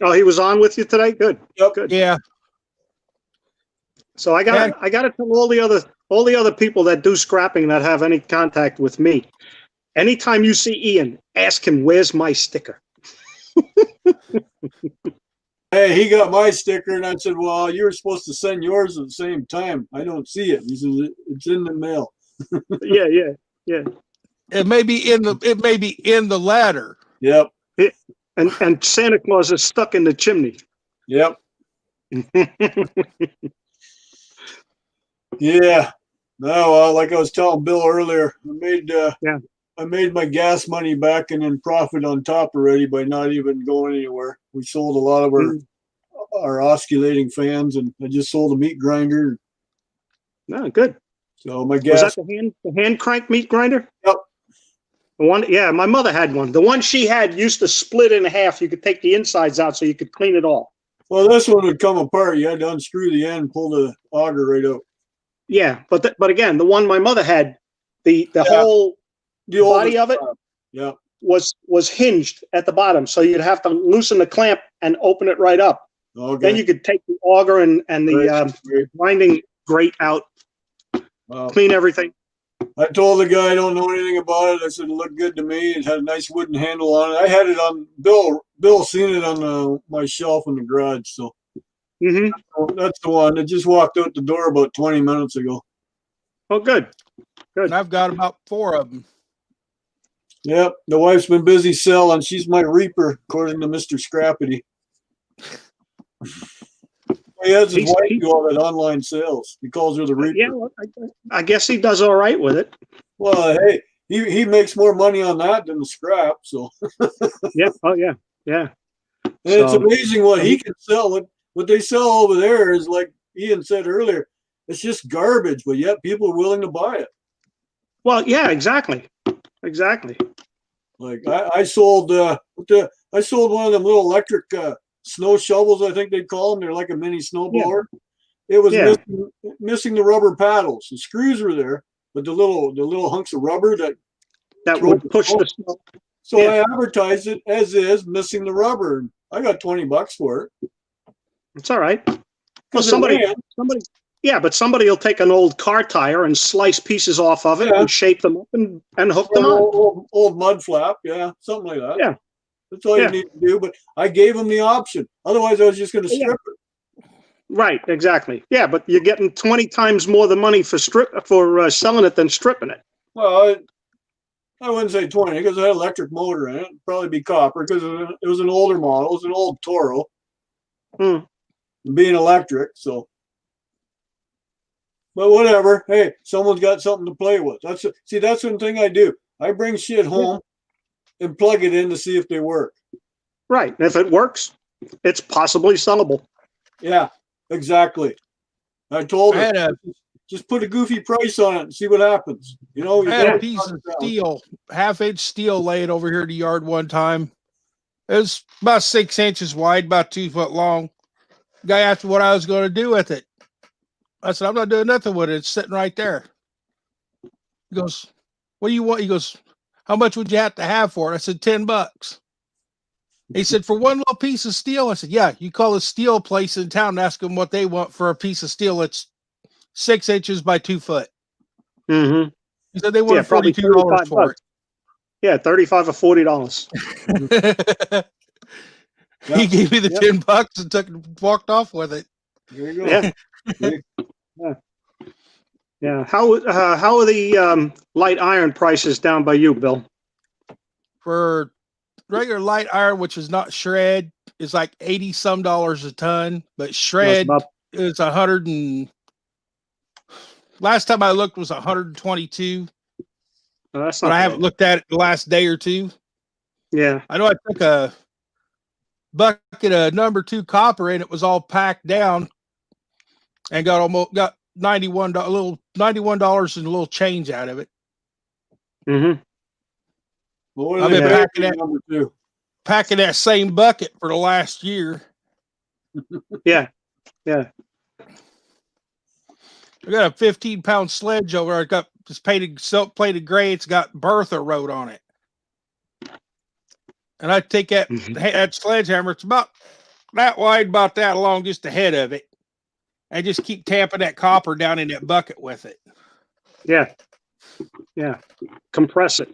Oh, he was on with you today? Good. Yep. Good. Yeah. So I got to tell all the other people that do scrapping that have any contact with me. Anytime you see Ian, ask him, where's my sticker? Hey, he got my sticker, and I said, well, you were supposed to send yours at the same time. I don't see it. He says, it's in the mail. Yeah. It may be in the ladder. Yep. And Santa Claus is stuck in the chimney. Yep. Yeah. No, like I was telling Bill earlier, I made my gas money back and then profit on top already by not even going anywhere. We sold a lot of our oscillating fans, and I just sold a meat grinder. No, good. So my gas. Was that the hand crank meat grinder? Yep. The one, yeah, my mother had one. The one she had used to split in half. You could take the insides out so you could clean it off. Well, this one would come apart. You had to unscrew the end, pull the auger right out. Yeah, but again, the one my mother had, the whole body of it was hinged at the bottom, so you'd have to loosen the clamp and open it right up. Okay. Then you could take the auger and the grinding grate out, clean everything. I told the guy I don't know anything about it. I said it looked good to me. It had a nice wooden handle on it. I had it on Bill seen it on my shelf in the garage. So that's the one. I just walked out the door about 20 minutes ago. Oh, good. And I've got about 4 of them. Yep. The wife's been busy selling. She's my reaper, according to Mr. Scrappity. He has his wife do all that online sales. He calls her the reaper. Yeah, well, I guess he does all right with it. Well, hey, he makes more money on that than the scrap. So yeah. Oh, yeah. Yeah. And it's amazing what he can sell. What they sell over there is, like Ian said earlier, it's just garbage, but yet people are willing to buy it. Well, yeah, exactly. Like I sold I sold one of them little electric snow shovels, I think they'd call them. They're like a mini snowblower. Yeah. It was missing the rubber paddles. The screws were there, but the little hunks of rubber that would push the snow. So I advertised it as is, missing the rubber. I got $20 for it. It's all right. Well, somebody, but somebody will take an old car tire and slice pieces off of it and shape them up and hook them on. Old mud flap, something like that. Yeah. That's all you need to do. But I gave them the option. Otherwise, I was just going to strip it. Right, exactly. Yeah, but you're getting 20 times more the money for selling it than stripping it. Well, I wouldn't say 20 because it had an electric motor in it. It'd probably be copper because it was an older model. It was an old Toro. Being electric, so. But whatever. Hey, someone's got something to play with. That's one thing I do. I bring shit home and plug it in to see if they work. Right. And if it works, it's possibly sellable. Yeah, exactly. I told her, just put a goofy price on it and see what happens. You know, I had a piece of steel, 1/2-inch steel laying over here in the yard one time. It was about 6 inches wide, about 2 foot long. The guy asked me what I was going to do with it. I said, I'm not doing nothing with it. It's sitting right there. He goes, what do you want? He goes, how much would you have to have for it? I said, $10. He said, for one little piece of steel. I said, yeah, you call a steel place in town and ask them what they want for a piece of steel that's 6 inches by 2 foot. Mm-hmm. He said they Yeah, wanted probably $42 for $35. Yeah, $35 or $40. it. He gave me the $10 and took and walked off with it. There you go. Yeah. Yeah. Yeah. How are the light iron prices down by you, Bill? For regular light iron, which is not shred, is like 80 some dollars a ton, but shred is 100 and last time I looked was 122. That's but not I bad. haven't looked at it the last day or two. Yeah. I know I took a bucket of number 2 copper and it was all packed down and got $91 and a little change out of it. Mm-hmm. Well, I've been number 2? Packing that same bucket for the last year. Yeah. Yeah. I got a 15-pound sledge over there. I got just painted silk plated gray. It's got Bertha wrote on it. And I take that that sledgehammer. It's about that wide, about that long, just the head of it. I just keep tamping that copper down in that bucket with it. Yeah. Yeah. Compress it.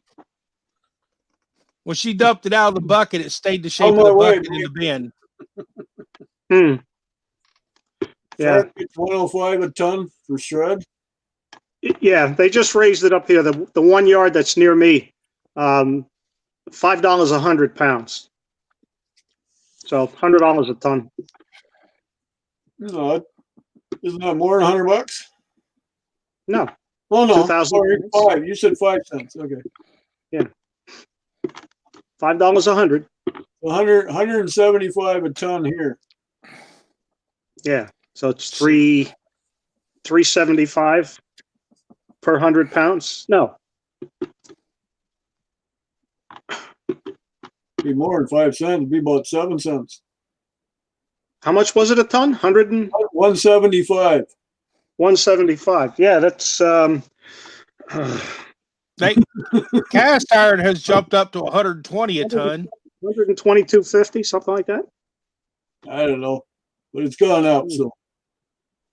When she dumped it out of the bucket, it stayed the shape of the bucket in the bin. Hmm. Yeah. 105 a ton for shred. Yeah, they just raised it up here. The 1 yard that's near me, $5 100 pounds. So $100 a ton. No, isn't that more than $100? No. Oh no, 2,000. sorry, 5. You said 5 cents. Okay. Yeah. $5 100. 175 a ton here. Yeah. So it's $3.75 per 100 pounds. No. Be more than 5 cents. It'd be about 7 cents. How much was it a ton? 175. 175. Yeah, that's Cast iron has jumped up to 120 a ton. 122.50, something like that. I don't know, but it's gone up. So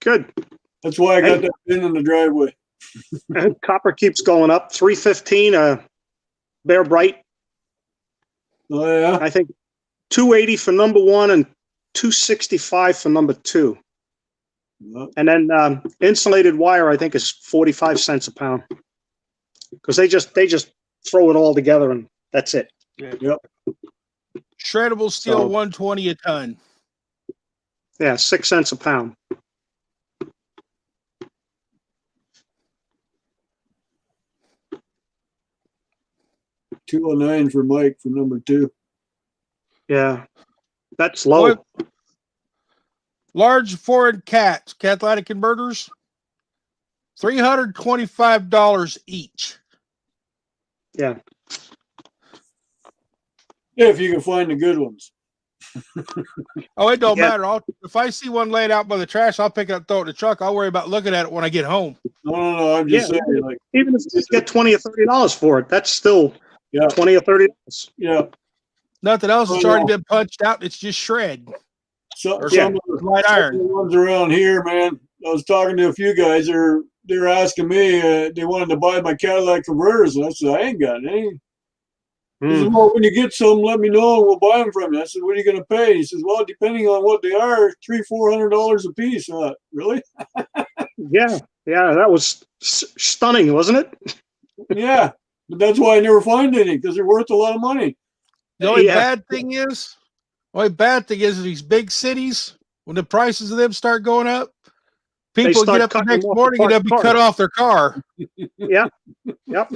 good. That's why I got that bin in the driveway. Copper keeps going up. 315. Bear Bright. Oh yeah. I think 280 for number 1 and 265 for number 2. Yep. And then insulated wire, I think, is 45 cents a pound. Because they just throw it all together and that's it. Yeah. Yep. Shreddable steel, 120 a ton. Yeah, 6 cents a pound. $209 for Mike for number 2. Yeah, that's low. Large foreign catalytic converters, $325 each. Yeah. If you can find the good ones. Oh, it don't matter. If I see one laid out by the trash, I'll pick it up, throw it in the truck. I'll worry about looking at it when I get home. No. I'm just saying, like, even if you get $20 or $30 for it, that's still $20 or $30. Yeah. Nothing else. It's already been punched out. It's just shred. Some of the light iron ones around here, man. I was talking to a few guys. They're asking me. They wanted to buy my Cadillac converters, and I said I ain't got any. He said, well, when you get some, let me know and we'll buy them from you. I said, what are you going to pay? He says, well, depending on what they are, $300-400 a piece. Really? Yeah, that was stunning, wasn't it? Yeah, but that's why I never find any, because they're worth a lot of money. The only bad thing is these big cities, when the prices of them start going up, people get up the next morning and they'll be cut off their car. Yeah. Yep.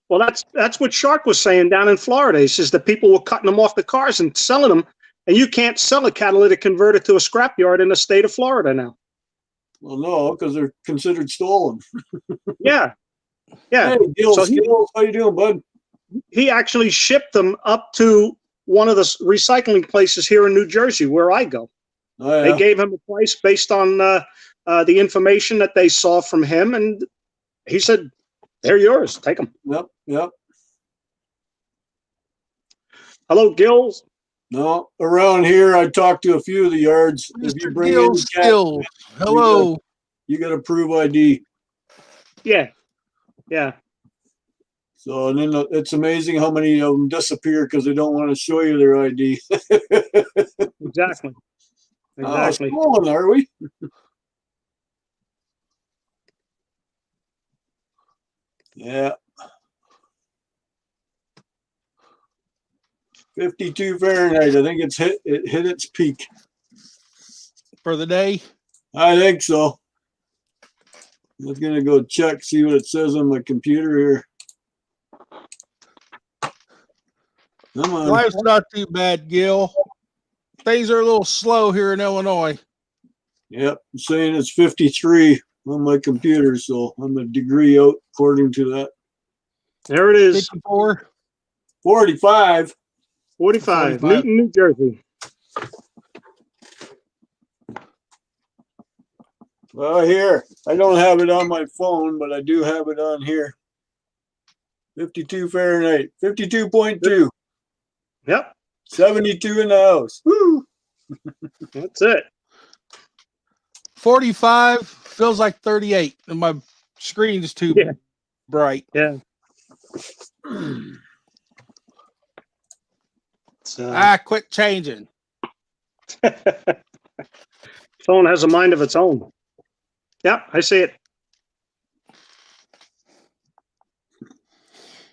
Well, that's what Shark was saying down in Florida. He says that people were cutting them off the cars and selling them, and you can't sell a catalytic converter to a scrapyard in the state of Florida now. Well, no, because they're considered stolen. Yeah. Hey, Gills, how you doing, bud? He actually shipped them up to one of the recycling places here in New Jersey where I go. Oh, yeah. They gave him a price based on the information that they saw from him, and he said, they're yours. Take them. Yep. Hello, Gills. No, around here, I talked to a few of the yards. If you Mr. bring Gill in cat, Skills. Hello. you got to prove ID. Yeah. Yeah. So, and then it's amazing how many of them disappear because they don't want to show you their ID. Exactly. Exactly. Stolen, are we? Yeah. 52 Fahrenheit. I think it hit its peak. For the day. I think so. I was gonna go check, see what it says on my computer here. Come on. Life's not too bad, Gil. Things are a little slow here in Illinois. Yep, I'm saying it's 53 on my computer, so I'm a degree out according to that. There it is. 54. 45. 45. 45. Newton, New Jersey. Well, here, I don't have it on my phone, but I do have it on here. 52 Fahrenheit, 52.2, Yep. 72 in the house. Woo! That's it. 45 feels like 38, and my screen is too Yeah. bright. Yeah. Quit changing. Phone has a mind of its own. Yep, I see it.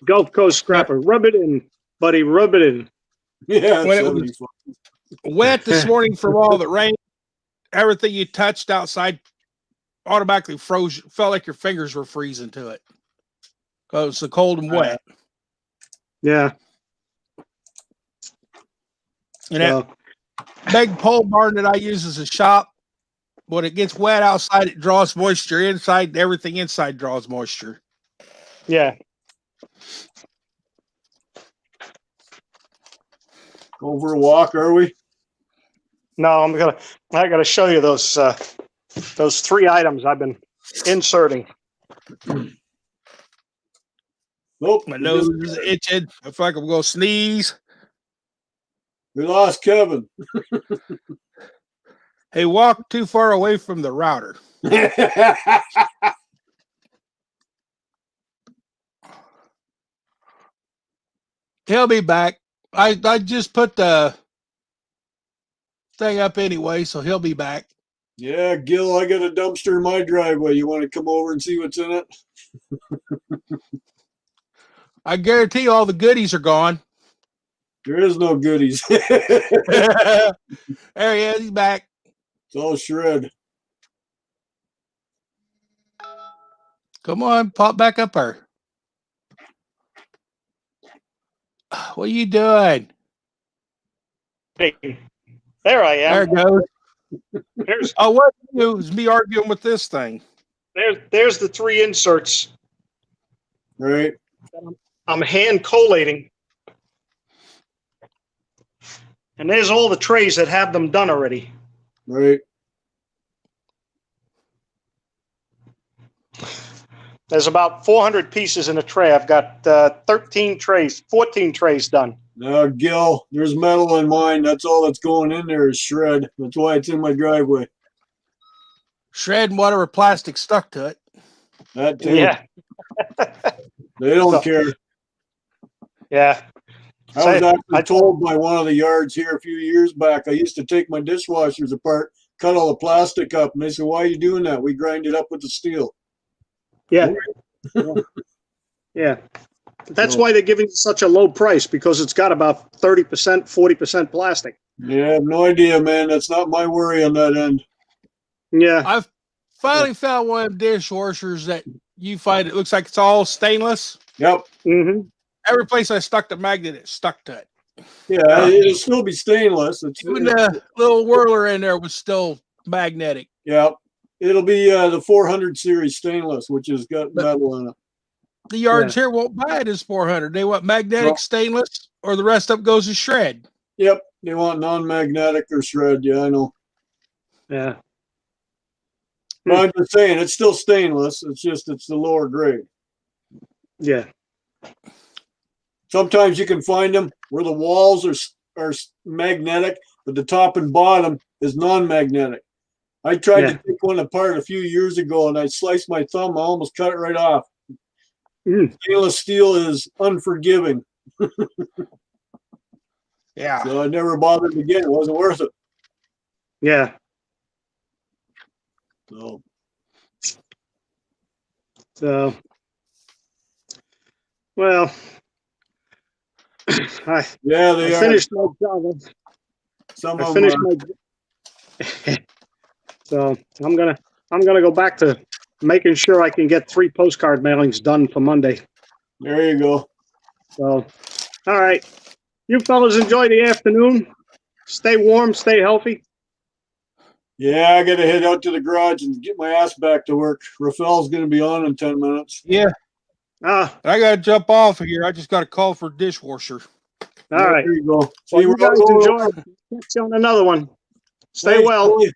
Gulf Coast Scrapper. Rub it in, buddy. Rub it in. Yeah, When it was 75. wet this morning from all the rain, everything you touched outside automatically froze. Felt like your fingers were freezing to it because it's the cold and wet. Yeah. And that big pole barn that I use as a shop, when it gets wet outside, it draws moisture inside. Everything inside draws moisture. Yeah. Go for a walk, are we? No, I gotta show you those 3 items I've been inserting. Nope. My nose is itching. I feel like I'm going to sneeze. We lost Kevin. Hey, walk too far away from the router. He'll be back. I just put the thing up anyway, so he'll be back. Yeah, Gil, I got a dumpster in my driveway. You want to come over and see what's in it? I guarantee all the goodies are gone. There is no goodies. There he is. He's back. It's all shred. Come on, pop back up there. What are you doing? Hey, there I There am. it goes. Oh, what you do is me arguing with this thing. There's the 3 inserts. Right. I'm hand collating. And there's all the trays that have them done already. Right. There's about 400 pieces in a tray. I've got 14 trays done. Now, Gil, there's metal in mine. That's all that's going in there is shred. That's why it's in my driveway. Shred and whatever plastic stuck to it. That too. Yeah. They don't care. Yeah. I was actually told by one of the yards here a few years back, I used to take my dishwashers apart, cut all the plastic up, and they said, why are you doing that? We grind it up with the steel. Yeah. Yeah. That's why they're giving such a low price, because it's got about 30%, 40% plastic. Yeah, I have no idea, man. That's not my worry on that end. Yeah. I've finally found one of them dishwashers that you find it looks like it's all stainless. Yep. Mm-hmm. Every place I stuck the magnet, it stuck to it. Yeah, it'll still be stainless. Even the little whirler in there was still magnetic. Yep. It'll be the 400 series stainless, which has got metal in it. The yards here won't buy it as 400. They want magnetic stainless, or the rest of it goes to shred. Yep. They want non-magnetic or shred. Yeah, I know. Yeah. Well, I'm just saying, it's still stainless. It's just, it's the lower grade. Yeah. Sometimes you can find them where the walls are are magnetic, but the top and bottom is non-magnetic. I tried to take one apart a few years ago, and I sliced my thumb. I almost cut it right off. Stainless steel is unforgiving. Yeah. So I never bothered again. It wasn't worth it. Yeah. So, Well, yeah, they I are. finished my job. Some I of finished them my. So I'm gonna go back to making sure I can get 3 postcard mailings done for Monday. there you go. So, all right, you fellas enjoy the afternoon. Stay warm, stay healthy. Yeah, I got to head out to the garage and get my ass back to work. Rafael's going to be on in 10 minutes. Yeah. I got to jump off here. I just got a call for dishwasher. All right. There you go. Well, you guys enjoy it. Catch you on another one. Stay well. Billy.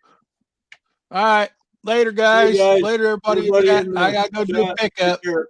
All right. Later, guys. Hey, guys. Later, everybody. Everybody in the I got to go do a chat. pickup. Take care.